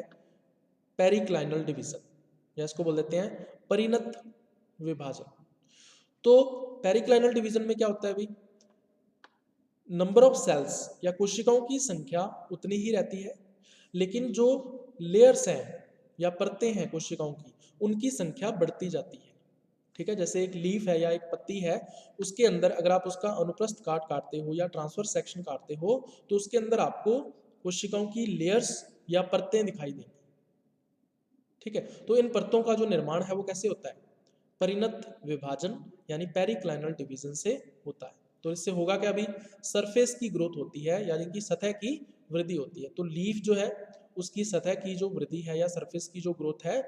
पेरिक्लाइनल डिवीजन, या इसको बोल देते हैं परिणत विभाजन। तो पेरिक्लाइनल डिवीजन में क्या होता है भाई? नंबर ऑफ सेल्स या कोशिकाओं की संख्या उतनी ही रहती है, लेकिन जो लेयर्स हैं या परतें हैं कोशिकाओं की, उनकी संख्या बढ़ती जाती है। ठीक है, जैसे एक लीफ है या एक पत्ती है, उसके अंदर अगर आप उसका अनुप्रस्थ काट काटते हो या ट्रांसफर सेक्शन काटते हो तो उसके अंदर आपको कोशिकाओं की लेयर्स या परतें दिखाई देंगी। ठीक है, तो इन परतों का जो निर्माण है वो कैसे होता है? परिणत विभाजन यानी पेरिक्लाइनल डिवीजन से होता है। तो इससे होगा क्या? अभी सरफेस की ग्रोथ होती है यानी कि सतह की वृद्धि होती है। तो लीफ जो है उसकी सतह की जो वृद्धि है या सरफेस की जो ग्रोथ है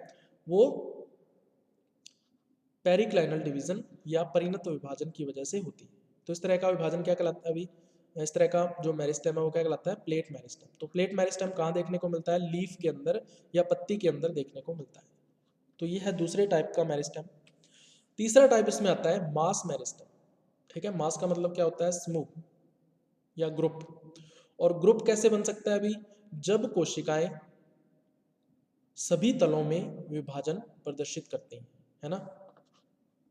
वो पेरिक्लाइनल डिवीजन या परिणत विभाजन की वजह से होती है। तो इस तरह का विभाजन क्या कहलाता है? अभी इस तरह का जो मेरिस्टेम है वो क्या कहलाता है? Plate meristem. तो प्लेट मेरिस्टेम कहाँ देखने को मिलता है? लीफ के अंदर या पत्ती के अंदर देखने को मिलता है। तो ये है दूसरे टाइप का मेरिस्टेम। तीसरा टाइप इसमें आता है मास मेरिस्टेम। ठीक है, मास का मतलब क्या होता है? समूह या ग्रुप। और ग्रुप कैसे बन सकता है अभी? जब कोशिकाएं सभी तलों में विभाजन प्रदर्शित करती हैं, है ना।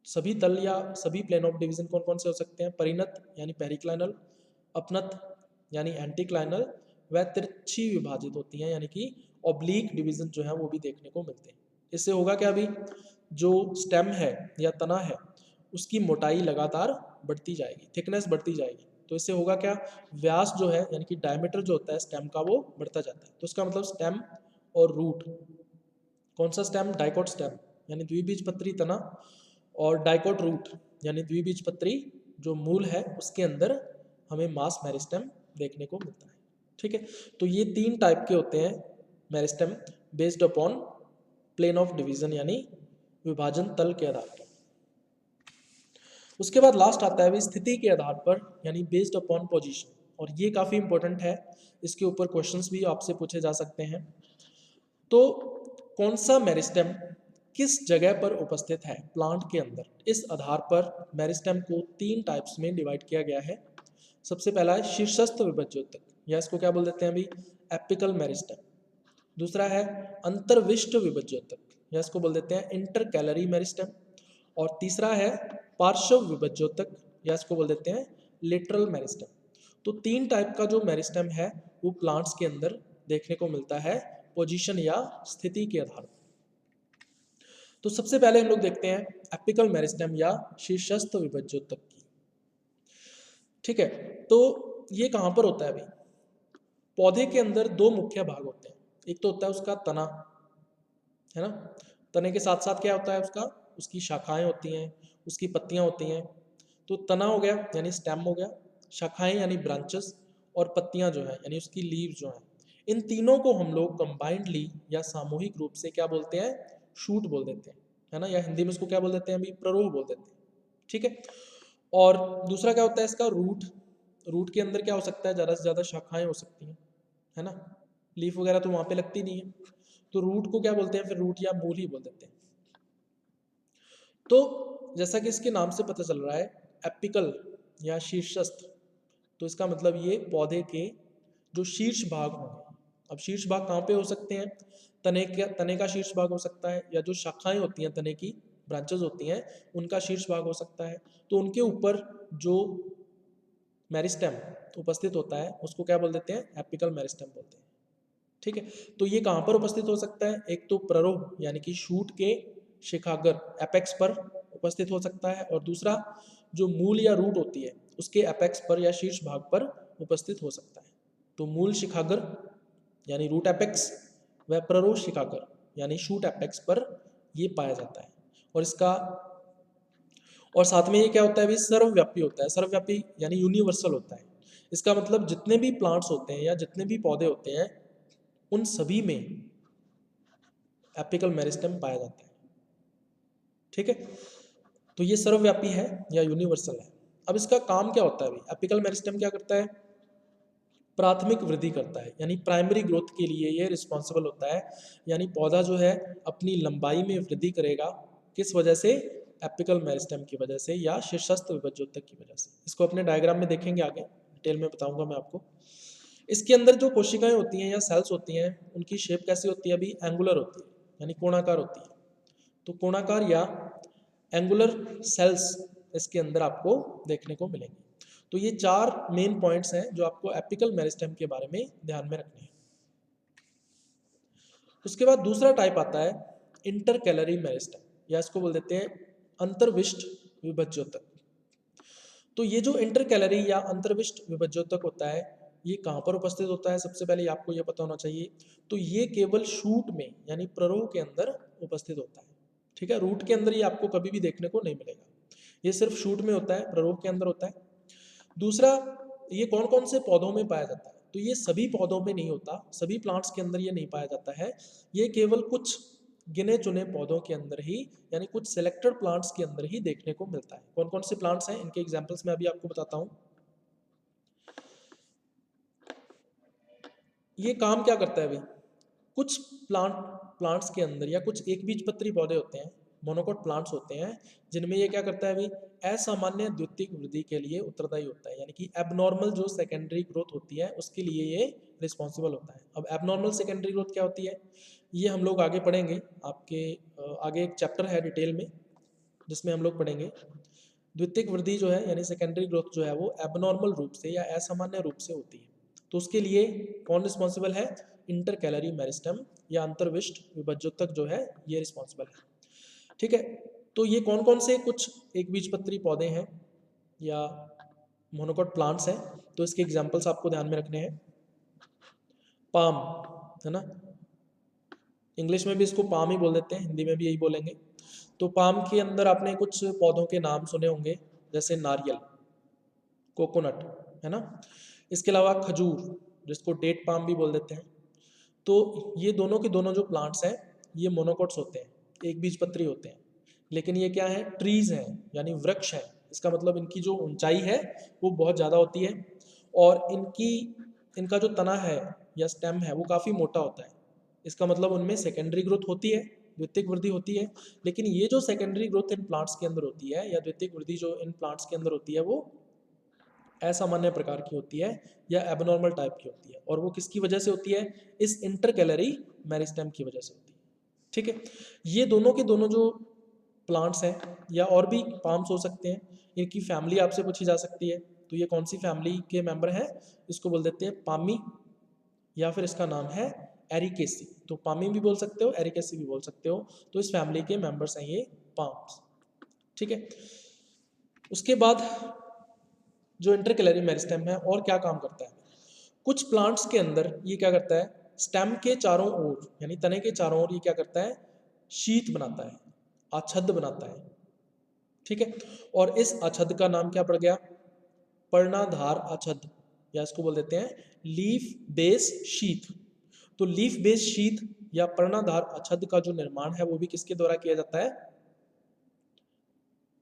सभी तल या सभी प्लेन ऑफ डिवीजन कौन कौन से हो सकते हैं? परिणत यानी पेरिक्लाइनल, अपनत यानी एंटीक्लाइनल, व तिरछी विभाजित होती हैं यानी कि ऑब्लिक डिवीजन जो है वो भी देखने को मिलते हैं। इससे होगा क्या? अभी जो स्टेम है या तना है उसकी मोटाई लगातार बढ़ती जाएगी, थिकनेस बढ़ती जाएगी। तो इससे होगा क्या? व्यास जो है यानी कि डायमीटर जो होता है स्टेम का वो बढ़ता जाता है। तो इसका मतलब स्टेम और रूट, कौन सा स्टेम? डाइकोट स्टेम यानी द्विबीजपत्री तना, और डाइकोट रूट यानी द्विबीजपत्री जो मूल है उसके अंदर हमें मास मेरिस्टेम देखने को मिलता है। ठीक है, तो ये 3 टाइप के होते हैं meristem based upon plane of division यानी विभाजन तल के आधार पर। उसके बाद लास्ट आता है स्थिति के आधार पर यानी बेस्ड अपॉन पोजीशन, और ये काफ़ी इंपॉर्टेंट है, इसके ऊपर क्वेश्चंस भी आपसे पूछे जा सकते हैं। तो कौन सा मेरिस्टेम किस जगह पर उपस्थित है प्लांट के अंदर, इस आधार पर मेरिस्टेम को 3 टाइप्स में डिवाइड किया गया है। सबसे पहला है शीर्षस्थ विभज्योतक, या इसको क्या बोल देते हैं अभी? Apical meristem. दूसरा है अंतर्विष्ट विभज्योतक, या इसको बोल देते हैं इंटरकैलरी मेरिस्टेम। और तीसरा है पार्श्व विभज्योतक, या इसको बोल देते हैं लेटरल मेरिस्टेम। तो 3 टाइप का जो मेरिस्टेम है वो प्लांट्स के अंदर देखने को मिलता है पोजीशन या स्थिति के आधार पर। तो सबसे पहले हम लोग देखते हैं एपिकल मेरिस्टेम या शीर्षस्थ विभज्योतक की। ठीक है, तो ये कहाँ पर होता है अभी? पौधे के अंदर 2 मुख्य भाग होते हैं। एक तो होता है उसका तना, है ना। तने के साथ साथ क्या होता है उसका? उसकी शाखाएं होती हैं, उसकी पत्तियां होती हैं। तो तना हो गया यानी स्टेम हो गया, शाखाएं यानी ब्रांचेस, और पत्तियां जो है यानी उसकी लीव जो है। इन तीनों को हम लोग कंबाइंडली या सामूहिक रूप से क्या बोलते हैं? शूट बोल देते हैं, है ना, या हिंदी में इसको क्या बोल देते हैं अभी? प्ररोह बोल देते हैं। ठीक है, और दूसरा क्या होता है इसका? रूट। रूट के अंदर क्या हो सकता है? ज़्यादा से ज़्यादा शाखाएं हो सकती हैं, है ना। लीफ वगैरह तो वहाँ पे लगती नहीं है, तो रूट को क्या बोलते हैं फिर? रूट या मूल ही बोल देते हैं। तो जैसा कि इसके नाम से पता चल रहा है एपिकल या शीर्षस्थ, तो इसका मतलब ये पौधे के जो शीर्ष भाग होंगे। अब शीर्ष भाग कहाँ पे हो सकते हैं? तने का शीर्ष भाग हो सकता है, या जो शाखाएं होती हैं तने की, ब्रांचेस होती हैं, उनका शीर्ष भाग हो सकता है। तो उनके ऊपर जो मेरिस्टेम उपस्थित होता है उसको क्या बोल देते हैं, एपिकल मेरिस्टेम बोलते हैं। ठीक है, तो ये कहाँ पर उपस्थित हो सकता है, एक तो प्ररोह यानी कि शूट के शिखागर एपेक्स पर उपस्थित हो सकता है, और दूसरा जो मूल या रूट होती है उसके एपेक्स पर या शीर्ष भाग पर उपस्थित हो सकता है। तो मूल शिखागर यानी रूट एपेक्स व प्ररोह शिखागर यानी शूट एपेक्स पर ये पाया जाता है। और इसका और साथ में ये क्या होता है भी, सर्वव्यापी होता है। सर्वव्यापी यानी यूनिवर्सल होता है। इसका मतलब जितने भी प्लांट्स होते हैं या जितने भी पौधे होते हैं उन सभी में एपिकल मेरिस्टेम पाया जाता है। ठीक है, तो ये सर्वव्यापी है या यूनिवर्सल है। अब इसका काम क्या होता है भाई, एपिकल मेरिस्टेम क्या करता है, प्राथमिक वृद्धि करता है, यानी प्राइमरी ग्रोथ के लिए ये रिस्पॉन्सिबल होता है। यानी पौधा जो है अपनी लंबाई में वृद्धि करेगा, किस वजह से, एपिकल मेरिस्टेम की वजह से या शीर्षस्थ विभज्योतक की वजह से। इसको अपने डायग्राम में देखेंगे, आगे डिटेल में बताऊंगा मैं आपको। इसके अंदर जो कोशिकाएं होती हैं या सेल्स होती हैं उनकी शेप कैसी होती है, अभी एंगुलर होती है यानी कोणाकार होती है। तो कोणाकार या एंगुलर सेल्स इसके अंदर आपको देखने को मिलेंगे। तो ये 4 मेन पॉइंट्स हैं जो आपको एपिकल मेरिस्टेम के बारे में ध्यान में रखने हैं। उसके बाद दूसरा टाइप आता है इंटरकैलरी मेरिस्टेम, या इसको बोल देते हैं अंतर्विष्ट विभज्योतक। तो ये जो इंटरकैलरी या अंतर्विष्ट विभज्योतक होता है ये कहाँ पर उपस्थित होता है, सबसे पहले आपको ये पता होना चाहिए। तो ये केवल शूट में यानी प्ररोह के अंदर उपस्थित होता है। ठीक है, रूट के अंदर ये आपको कभी भी देखने को नहीं मिलेगा, ये सिर्फ शूट में होता है, प्ररोह के अंदर होता है। दूसरा, ये कौन कौन से पौधों में पाया जाता है, तो ये सभी पौधों में नहीं होता, सभी प्लांट्स के अंदर ये नहीं पाया जाता है। ये केवल कुछ गिने चुने पौधों के अंदर ही यानी कुछ सिलेक्टेड प्लांट्स के अंदर ही देखने को मिलता है। कौन कौन से प्लांट्स हैं, इनके एग्जांपल्स मैं अभी आपको बताता हूं। ये काम क्या करता है अभी, कुछ प्लांट्स के अंदर या कुछ एक बीजपत्री पौधे होते हैं, मोनोकोट प्लांट्स होते हैं, जिनमें ये क्या करता है अभी, असामान्य द्वितीयक वृद्धि के लिए उत्तरदायी होता है। यानी कि एबनॉर्मल जो सेकेंडरी ग्रोथ होती है उसके लिए ये रिस्पॉन्सिबल होता है। अब एबनॉर्मल सेकेंडरी ग्रोथ क्या होती है, ये हम लोग आगे पढ़ेंगे। आपके आगे एक चैप्टर है डिटेल में जिसमें हम लोग पढ़ेंगे। द्वितीयक वृद्धि जो है यानी सेकेंडरी ग्रोथ जो है वो एबनॉर्मल रूप से या असामान्य रूप से होती है। तो उसके लिए कौन रिस्पॉन्सिबल है, इंटरकैलरी मेरिस्टेम या अंतर्विष्ट विभज्योतक जो है ये रिस्पॉन्सिबल है। ठीक है, तो ये कौन कौन से कुछ एक बीजपत्री पौधे हैं या मोनोकोट प्लांट्स हैं, तो इसके एग्जांपल्स आपको ध्यान में रखने हैं। पाम है ना, इंग्लिश में भी इसको पाम ही बोल देते हैं, हिंदी में भी यही बोलेंगे। तो पाम के अंदर आपने कुछ पौधों के नाम सुने होंगे, जैसे नारियल, कोकोनट, है ना। इसके अलावा खजूर जिसको डेट पाम भी बोल देते हैं। तो ये दोनों के दोनों जो प्लांट्स हैं ये मोनोकोट्स होते हैं, एक बीजपत्री होते हैं, लेकिन ये क्या है, ट्रीज हैं यानी वृक्ष हैं। इसका मतलब इनकी जो ऊंचाई है वो बहुत ज़्यादा होती है, और इनका जो तना है या स्टेम है वो काफ़ी मोटा होता है। इसका मतलब उनमें सेकेंडरी ग्रोथ होती है, द्वितीयक वृद्धि होती है, लेकिन ये जो सेकेंडरी ग्रोथ इन प्लांट्स के अंदर होती है या द्वितीयक वृद्धि जो इन प्लांट्स के अंदर होती है वो असामान्य प्रकार की होती है या एबनॉर्मल टाइप की होती है। और वो किसकी वजह से होती है, इस इंटरकैलरी मेरिस्टेम की वजह से होती है। ठीक है, ये दोनों के दोनों जो प्लांट्स हैं या और भी पाम्स हो सकते हैं, इनकी फैमिली आपसे पूछी जा सकती है। तो ये कौन सी फैमिली के मेंबर हैं, इसको बोल देते हैं पामी, या फिर इसका नाम है एरिकेसी। तो पामी भी बोल सकते हो, एरिकेसी भी बोल सकते हो। तो इस फैमिली के मेंबर्स हैं ये पाम्स। ठीक है, उसके बाद जो इंटरकैलरी मेरिस्टेम है और क्या काम करता है, कुछ प्लांट्स के अंदर ये क्या करता है, स्टेम के चारों ओर यानी तने के चारों ओर ये क्या करता है, शीत बनाता है, आच्छद बनाता है। ठीक है, और इस आच्छद का नाम क्या पड़ गया, पर्णाधार आच्छद, या इसको बोल देते हैं लीफ बेस शीथ। तो लीफ बेस शीथ या पर्णाधार आच्छद का जो निर्माण है वो भी किसके द्वारा किया जाता है,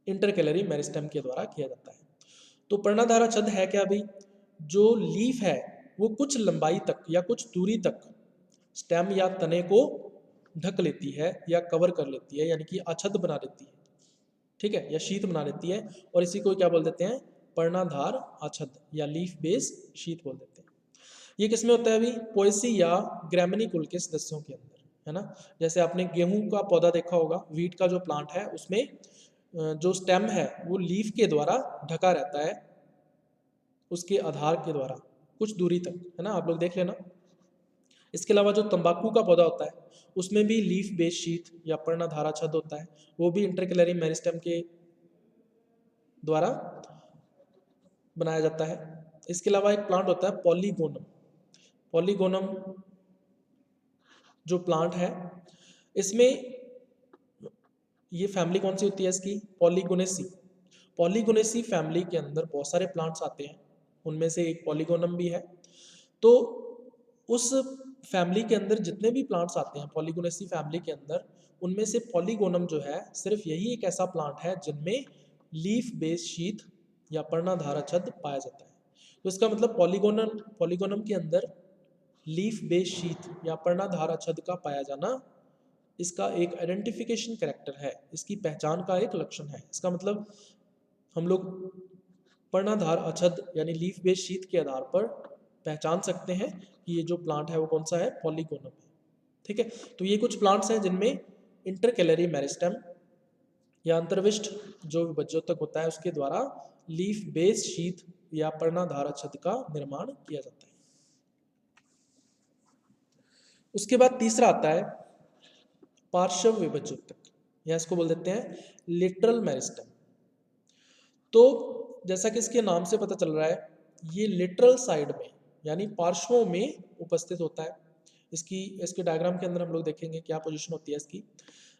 इंटरकैलरी मेरिस्टेम के द्वारा किया जाता है। तो पर्णाधार आच्छद है क्या भाई, जो लीफ है वो कुछ लंबाई तक या कुछ दूरी तक स्टेम या तने को ढक लेती है या कवर कर लेती है, यानी कि आच्छद बना लेती है। ठीक है, या शीत बना लेती है, और इसी को क्या बोल देते हैं, पर्णाधार आच्छद या लीफ बेस शीत बोल देते हैं। ये किसमें होता है अभी, पोएसी या ग्रैमिनी कुल के सदस्यों के अंदर, है ना। जैसे आपने गेहूं का पौधा देखा होगा, वीट का जो प्लांट है उसमें जो स्टेम है वो लीफ के द्वारा ढका रहता है, उसके आधार के द्वारा कुछ दूरी तक, है ना, आप लोग देख लेना। इसके अलावा जो तंबाकू का पौधा होता है उसमें भी लीफ बेस शीथ या पर्णधारा छद होता है, वो भी इंटरकैलरी मेरिस्टेम के द्वारा बनाया जाता है। इसके अलावा एक प्लांट होता है पॉलीगोनम। पॉलीगोनम जो प्लांट है, इसमें ये फैमिली कौन सी होती है इसकी, पॉलीगोनेसी। पॉलीगोनेसी फैमिली के अंदर बहुत सारे प्लांट्स आते हैं, उनमें से एक पॉलीगोनम भी है। तो उस फैमिली के अंदर जितने भी प्लांट्स आते हैं पॉलीगोनेसी फैमिली के अंदर, उनमें से पॉलीगोनम जो है सिर्फ यही एक ऐसा प्लांट है जिनमें लीफ बेस शीथ या पर्णधारा छद पाया जाता है। तो इसका मतलब पॉलीगोनम के अंदर लीफ बेस शीथ या पर्णधारा छद का पाया जाना इसका एक आइडेंटिफिकेशन कैरेक्टर है, इसकी पहचान का एक लक्षण है। इसका मतलब हम लोग पर्णधार अछद यानी लीफ बेस शीथ के आधार पर पहचान सकते हैं कि ये जो प्लांट है वो कौन सा है, पॉलीगोनम है। ठीक है, तो ये कुछ प्लांट्स हैं जिनमें इंटरकैलरी मेरिस्टेम या अंतर्विष्ट जो विभज्योतक होता है उसके द्वारा लीफ बेस शीथ या पर्णधार अछद का निर्माण किया जाता है। उसके बाद तीसरा आता है पार्श्व विभज्योतक, या इसको बोल देते हैं लिटरल मेरिस्टेम। तो जैसा कि इसके नाम से पता चल रहा है, ये लिटरल साइड में यानी पार्श्वों में उपस्थित होता है। इसके डायग्राम के अंदर हम लोग देखेंगे क्या पोजीशन होती है इसकी।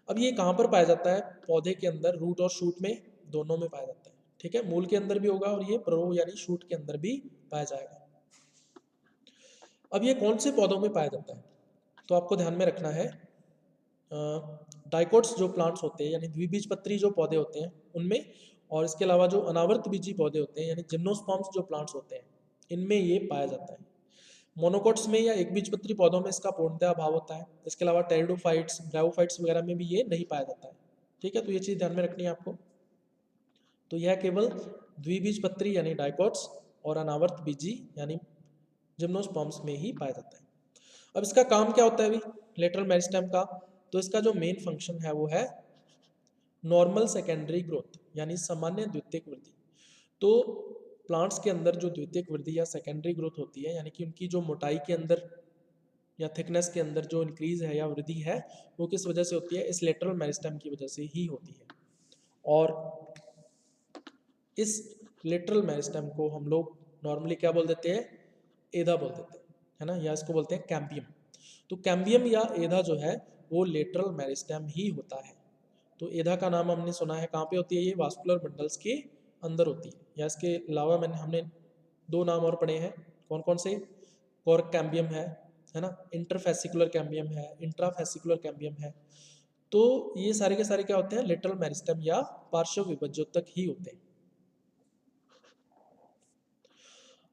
अब ये कहाँ पर पाया जाता है, पौधे के अंदर रूट और शूट में, दोनों में पाया जाता है। ठीक है, मूल के अंदर भी होगा और ये प्ररो यानी शूट के अंदर भी पाया जाएगा। अब ये कौन से पौधों में पाया जाता है, तो आपको ध्यान में रखना है डाइकोट्स जो प्लांट्स होते हैं यानी द्विबीजपत्री जो पौधे होते हैं उनमें, और इसके अलावा जो अनावर्त बीजी पौधे होते हैं यानी जिम्नोस्पर्म्स जो प्लांट्स होते हैं इनमें ये पाया जाता है। मोनोकोट्स में या एक बीजपत्री पौधों में इसका पूर्णतः अभाव होता है। इसके अलावा टेरिडोफाइट्स, ब्रायोफाइट्स वगैरह में भी ये नहीं पाया जाता है। ठीक है, तो ये चीज़ ध्यान में रखनी है आपको। तो यह केवल द्विबीजपत्री यानी डाइकोट्स और अनावर्त बीजी यानी जिम्नोस्पर्म्स में ही पाया जाता है। अब इसका काम क्या होता है अभी लेटरल मेरिस्टेम का, तो इसका जो मेन फंक्शन है वो है नॉर्मल सेकेंडरी ग्रोथ यानी सामान्य द्वितीयक वृद्धि। तो प्लांट्स के अंदर जो द्वितीयक वृद्धि या सेकेंडरी ग्रोथ होती है यानी कि उनकी जो मोटाई के अंदर या थिकनेस के अंदर जो इंक्रीज है या वृद्धि है वो किस वजह से होती है, इस लेटरल मेरिस्टेम की वजह से ही होती है। और इस लेटरल मेरिस्टेम को हम लोग नॉर्मली क्या बोल देते हैं, एधा बोल देते हैं, है ना, या इसको बोलते हैं कैम्बियम। तो कैम्बियम या एधा जो है वो लेटरल मेरिस्टेम ही होता है। तो एधा का नाम हमने सुना है, कहाँ पे होती है ये, वास्कुलर बंडल्स के अंदर होती है। या इसके अलावा हमने दो नाम और पढ़े हैं, कौन कौन से, कॉर्क कैम्बियम है ना, इंटरफेसिकुलर कैम्बियम है, इंट्राफेसिकुलर कैम्बियम है। तो ये सारे के सारे क्या होते हैं, लेटरल मेरिस्टेम या पार्श्व विभज्योतक ही होते हैं।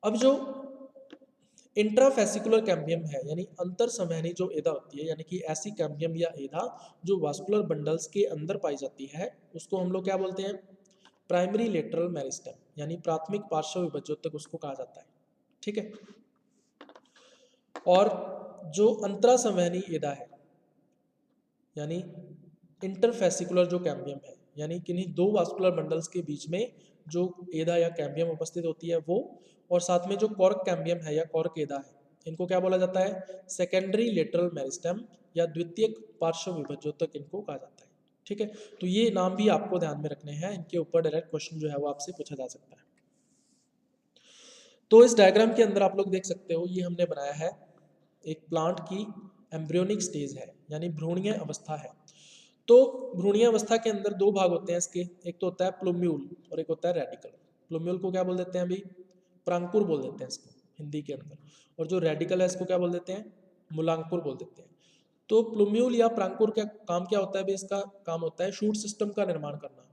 अब जो इंट्राफेसिकुलर कैम्बियम है यानी अंतर संवहनी जो एधा होती है, यानी कि ऐसी कैम्बियम या एधा जो वास्कुलर बंडल्स के अंदर पाई जाती है, उसको हम लोग क्या बोलते हैं, प्राइमरी लेटरल मेरिस्टेम यानी प्राथमिक पार्श्व विभज्योतक उसको कहा जाता है। ठीक है, और जो अंतरा संवहनी एधा है यानी इंटरफेसिकुलर जो कैम्बियम है यानी किन्हीं दो वास्कुलर बंडल्स के बीच में जो एधा या कैम्बियम उपस्थित होती है वो, और साथ में जो कॉर्क कैम्बियम है या कॉर्क एधा है, इनको क्या बोला जाता है, सेकेंडरी लेटरल मेरिस्टेम या द्वितीयक पार्श्व विभज्योतक इनको कहा जाता है। ठीक है, तो ये नाम भी आपको ध्यान में रखने हैं, इनके ऊपर डायरेक्ट क्वेश्चन जो है वो आपसे पूछा जा सकता है। तो इस डायग्राम के अंदर आप लोग देख सकते हो, ये हमने बनाया है एक प्लांट की एम्ब्रियोनिक स्टेज है यानी भ्रूणीय अवस्था है। तो भ्रूणीय अवस्था के अंदर दो भाग होते हैं इसके, एक तो होता है प्लूम्यूल और एक होता है रेडिकल। प्लूम्यूल को क्या बोल देते हैं अभी, प्रांकुर बोल देते हैं इसको हिंदी के अंदर, और जो रेडिकल है इसको क्या बोल देते हैं, मूलांकुर बोल देते हैं। तो प्लूम्यूल या प्रांकुर का काम क्या होता है अभी, इसका काम होता है शूट सिस्टम का निर्माण करना,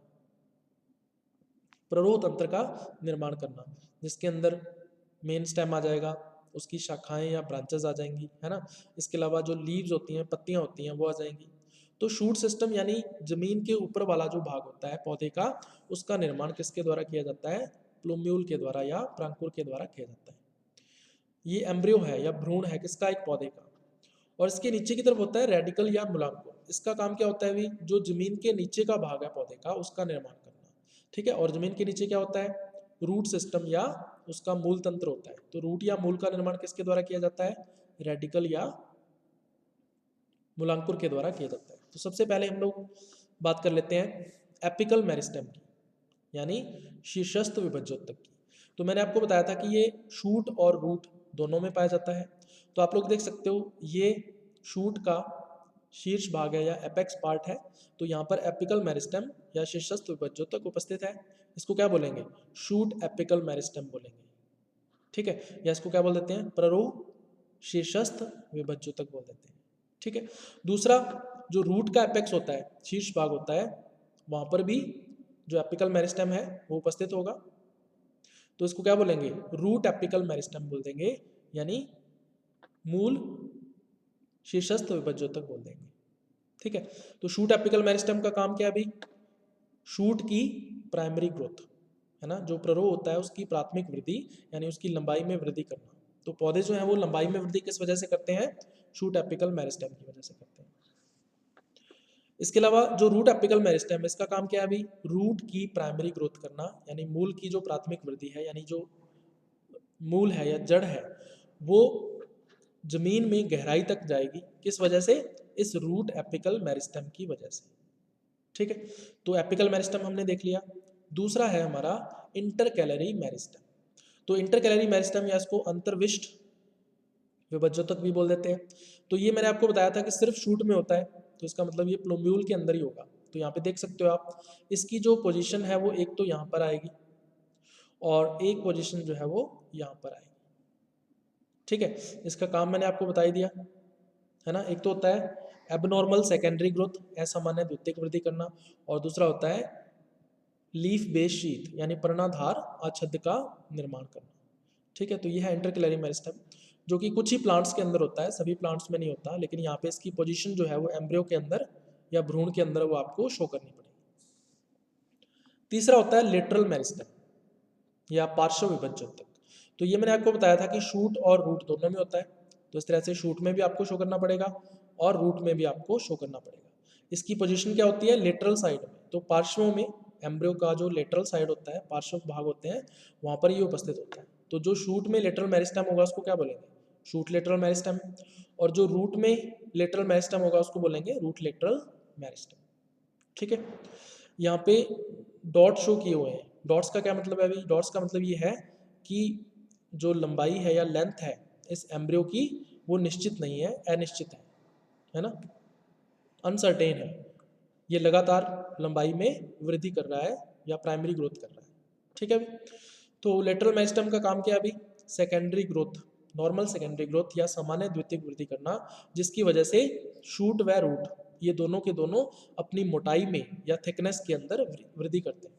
प्ररोह तंत्र का निर्माण करना, जिसके अंदर मेन स्टेम आ जाएगा, उसकी शाखाएं या ब्रांचेस आ जाएंगी, है ना। इसके अलावा जो लीव्स होती हैं, पत्तियां होती हैं, वो आ जाएंगी। तो शूट सिस्टम यानी जमीन के ऊपर वाला जो भाग होता है पौधे का, उसका निर्माण किसके द्वारा किया जाता है, प्लूम्यूल के द्वारा या प्रांकुर के द्वारा किया जाता है। ये एम्ब्रियो है या भ्रूण है किसका, एक पौधे का। और इसके नीचे की तरफ होता है रेडिकल या मूलांकुर। इसका काम क्या होता है भी, जो जमीन के नीचे का भाग है पौधे का उसका निर्माण करना। ठीक है, और जमीन के नीचे क्या होता है, रूट सिस्टम या उसका मूल तंत्र होता है। तो रूट या मूल का निर्माण किसके द्वारा किया जाता है? रेडिकल या मूलांकुर के द्वारा किया जाता है। तो सबसे पहले हम लोग बात कर लेते हैं एपिकल मेरिस्टेम की, यानी शीर्षस्थ विभज्योतक की। तो मैंने आपको बताया था कि ये शूट और रूट दोनों में पाया जाता है। तो आप लोग देख सकते हो ये शूट का शीर्ष भाग है या एपेक्स पार्ट है। तो यहाँ पर एपिकल मेरिस्टेम या शीर्षस्थ विभज्योतक उपस्थित है। इसको क्या बोलेंगे? शूट एपिकल मेरिस्टेम बोलेंगे, ठीक है। या इसको क्या बोल देते हैं? प्ररोह शीर्षस्थ विभज्योतक बोल देते हैं, ठीक है। दूसरा, जो रूट का एपेक्स होता है, शीर्ष भाग होता है, वहां पर भी जो एपिकल मेरिस्टेम है वो उपस्थित होगा। तो इसको क्या बोलेंगे? रूट एपिकल मेरिस्टेम बोल देंगे, यानी मूल शीर्षस्थ विभज्योतक बोल देंगे, ठीक है। तो शूट एपिकल मेरिस्टेम का काम क्या है अभी? शूट की प्राइमरी ग्रोथ, है ना, जो प्ररोह होता है उसकी प्राथमिक वृद्धि, यानी उसकी लंबाई में वृद्धि करना। तो पौधे जो हैं वो लंबाई में वृद्धि किस वजह से करते हैं? शूट एपिकल मेरिस्टेम की वजह से करते हैं। इसके अलावा जो रूट एपिकल मेरिस्टेम है, इसका काम क्या है अभी? रूट की प्राइमरी ग्रोथ करना, यानी मूल की जो प्राथमिक वृद्धि है, यानी जो मूल है या जड़ है वो जमीन में गहराई तक जाएगी। किस वजह से? इस रूट एपिकल मेरिस्टेम की वजह से, ठीक है। तो एपिकल मेरिस्टेम हमने देख लिया। दूसरा है हमारा इंटरकैलरी मेरिस्टेम। तो इंटरकैलरी मेरिस्टेम या इसको अंतर्विष्ट विभज्योतक भी बोल देते हैं। तो ये मैंने आपको बताया था कि सिर्फ शूट में होता है, तो इसका मतलब ये प्लूम्यूल के अंदर ही होगा। तो यहाँ पे देख सकते हो आप, इसकी जो पोजीशन है वो एक तो यहाँ पर आएगी और एक पोजीशन जो है वो यहाँ पर आएगी, ठीक है। इसका काम मैंने आपको बता ही दिया, है ना। एक तो होता है एबनॉर्मल सेकेंडरी ग्रोथ, असामान्य द्वितीयक वृद्धि करना, और दूसरा होता है लीफ बेस शीथ, यानी पर्णाधार आच्छादित का निर्माण करना, ठीक है। तो ये है इंटरकैलरी मेरिस्टेम, जो कि कुछ ही प्लांट्स के अंदर होता है, सभी प्लांट्स में नहीं होता। लेकिन यहाँ पे इसकी पोजीशन जो है वो एम्ब्रियो के अंदर या भ्रूण के अंदर वो आपको शो करनी पड़ेगी। तीसरा होता है लेटरल मेरिस्टेम या पार्श्व विभज्योतक। तो ये मैंने आपको बताया था कि शूट और रूट दोनों में होता है। तो इस तरह से शूट में भी आपको शो करना पड़ेगा और रूट में भी आपको शो करना पड़ेगा। इसकी पोजीशन क्या होती है? लेटरल साइड में। तो पार्श्वों में एम्ब्रियो का जो लेटरल साइड होता है, पार्श्व भाग होते हैं, वहाँ पर ये उपस्थित होता है। तो जो शूट में लेटरल मेरिस्टेम होगा उसको क्या बोलेंगे? Shoot lateral meristem. और जो रूट में लेटरल मेरिस्टेम होगा उसको बोलेंगे रूट लेटरल मेरिस्टेम, ठीक है। यहाँ पे डॉट शो किए हुए हैं। डॉट्स का क्या मतलब है? अभी डॉट्स का मतलब ये है कि जो लंबाई है या लेंथ है इस एम्ब्रियो की वो निश्चित नहीं है, अनिश्चित है ना, अनसर्टेन है। ये लगातार लंबाई में वृद्धि कर रहा है या प्राइमरी ग्रोथ कर रहा है, ठीक है अभी। तो लेटरल मेरिस्टेम का काम क्या है अभी? Secondary growth, normal secondary growth या सामान्य द्वितीयक वृद्धि करना, जिसकी वजह से शूट व रूट ये दोनों के दोनों अपनी मोटाई में या थिकनेस के अंदर वृद्धि करते हैं,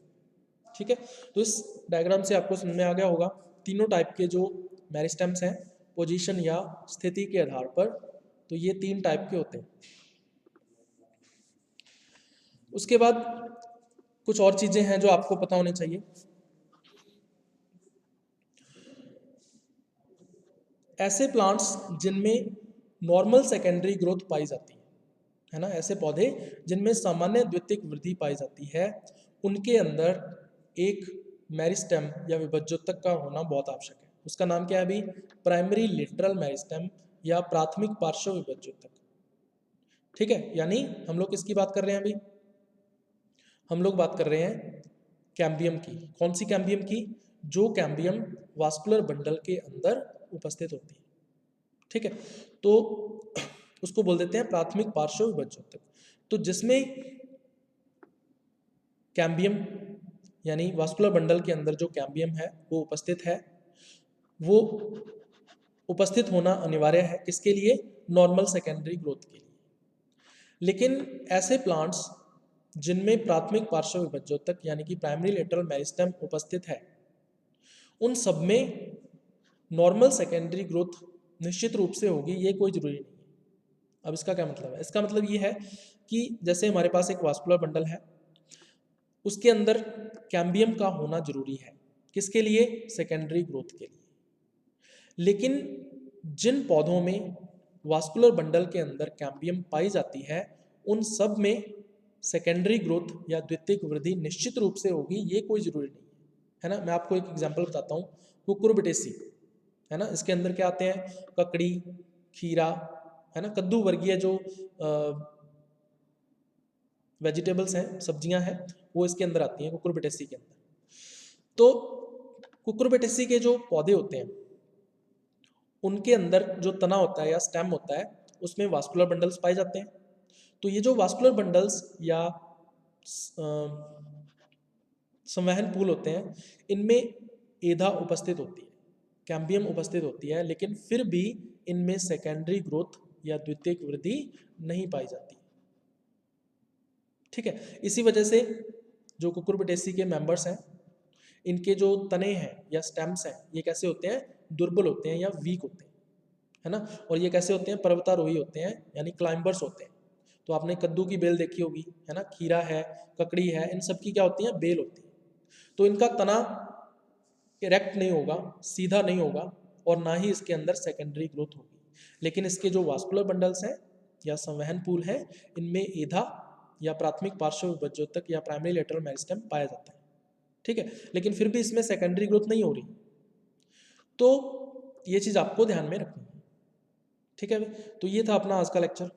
ठीक है। तो इस डायग्राम से आपको समझ में आ गया होगा तीनों टाइप के जो मेरिस्टेम्स हैं पोजीशन या स्थिति के आधार पर। तो ये 3 टाइप के होते हैं। उसके बाद कुछ और चीजें हैं जो आपको पता होनी चाहिए। ऐसे प्लांट्स जिनमें नॉर्मल सेकेंडरी ग्रोथ पाई जाती है ना, ऐसे पौधे जिनमें सामान्य द्वितीयक वृद्धि पाई जाती है, उनके अंदर एक मेरिस्टेम या विभज्योतक का होना बहुत आवश्यक है। उसका नाम क्या है अभी? प्राइमरी लेटरल मेरिस्टेम या प्राथमिक पार्श्व विभज्योतक, ठीक है। यानी हम लोग किसकी बात कर रहे हैं अभी? हम लोग बात कर रहे हैं कैम्बियम की। कौन सी कैम्बियम की? जो कैम्बियम वास्कुलर बंडल के अंदर उपस्थित होती है, ठीक है। तो उसको बोल देते हैं प्राथमिक पार्श्व विभज्योतक। तो जिसमें कैम्बियम यानी वास्कुलर बंडल के अंदर जो कैम्बियम है वो उपस्थित है, वो उपस्थित होना अनिवार्य है। किसके लिए? नॉर्मल सेकेंडरी ग्रोथ के लिए। लेकिन ऐसे प्लांट्स जिनमें प्राथमिक पार्श्व विभज्योतक यानी कि प्राइमरी लेटरल मेरिस्टेम उपस्थित है, उन सब में नॉर्मल सेकेंडरी ग्रोथ निश्चित रूप से होगी, ये कोई जरूरी नहीं है। अब इसका क्या मतलब है? इसका मतलब ये है कि जैसे हमारे पास एक वास्कुलर बंडल है, उसके अंदर कैम्बियम का होना जरूरी है। किसके लिए? सेकेंडरी ग्रोथ के लिए। लेकिन जिन पौधों में वास्कुलर बंडल के अंदर कैम्बियम पाई जाती है, उन सब में सेकेंडरी ग्रोथ या द्वितीयक वृद्धि निश्चित रूप से होगी, ये कोई जरूरी नहीं है। है ना। मैं आपको एक एग्जांपल बताता हूँ, कुकुरबिटेसी, है ना, इसके अंदर क्या आते हैं, ककड़ी, खीरा, है ना, कद्दू वर्गीय जो वेजिटेबल्स हैं, सब्जियां हैं, वो इसके अंदर आती हैं कुकुरबिटेसी के अंदर। तो कुकुरबिटेसी के जो पौधे होते हैं उनके अंदर जो तना होता है या स्टेम होता है उसमें वास्कुलर बंडल्स पाए जाते हैं। तो ये जो वास्कुलर बंडल्स या संवहन पूल होते हैं, इनमें एधा उपस्थित होती है, कैम्बियम उपस्थित होती है, लेकिन फिर भी इनमें सेकेंडरी ग्रोथ या द्वितीयक वृद्धि नहीं पाई जाती। ठीक है, इसी वजह से जो कुकुरबिटेसी के मेंबर्स हैं, इनके जो तने हैं या स्टेम्स हैं, ये कैसे होते हैं, दुर्बल होते हैं या वीक होते हैं, है ना। और ये कैसे होते हैं, पर्वतारोही होते हैं, यानी क्लाइंबर्स होते हैं। तो आपने कद्दू की बेल देखी होगी, है ना, खीरा है, ककड़ी है, इन सब की क्या होती है, बेल होती है। तो इनका तना इरेक्ट नहीं होगा, सीधा नहीं होगा, और ना ही इसके अंदर सेकेंडरी ग्रोथ होगी। लेकिन इसके जो वास्कुलर बंडल्स हैं या संवहन पूल हैं, इनमें एधा या प्राथमिक पार्श्व विभज्योतक या प्राइमरी लेटरल मेरिस्टेम पाया जाता है। ठीक है, लेकिन फिर भी इसमें सेकेंडरी ग्रोथ नहीं हो रही। तो ये चीज़ आपको ध्यान में रखनी है। ठीक है, तो ये था अपना आज का लेक्चर।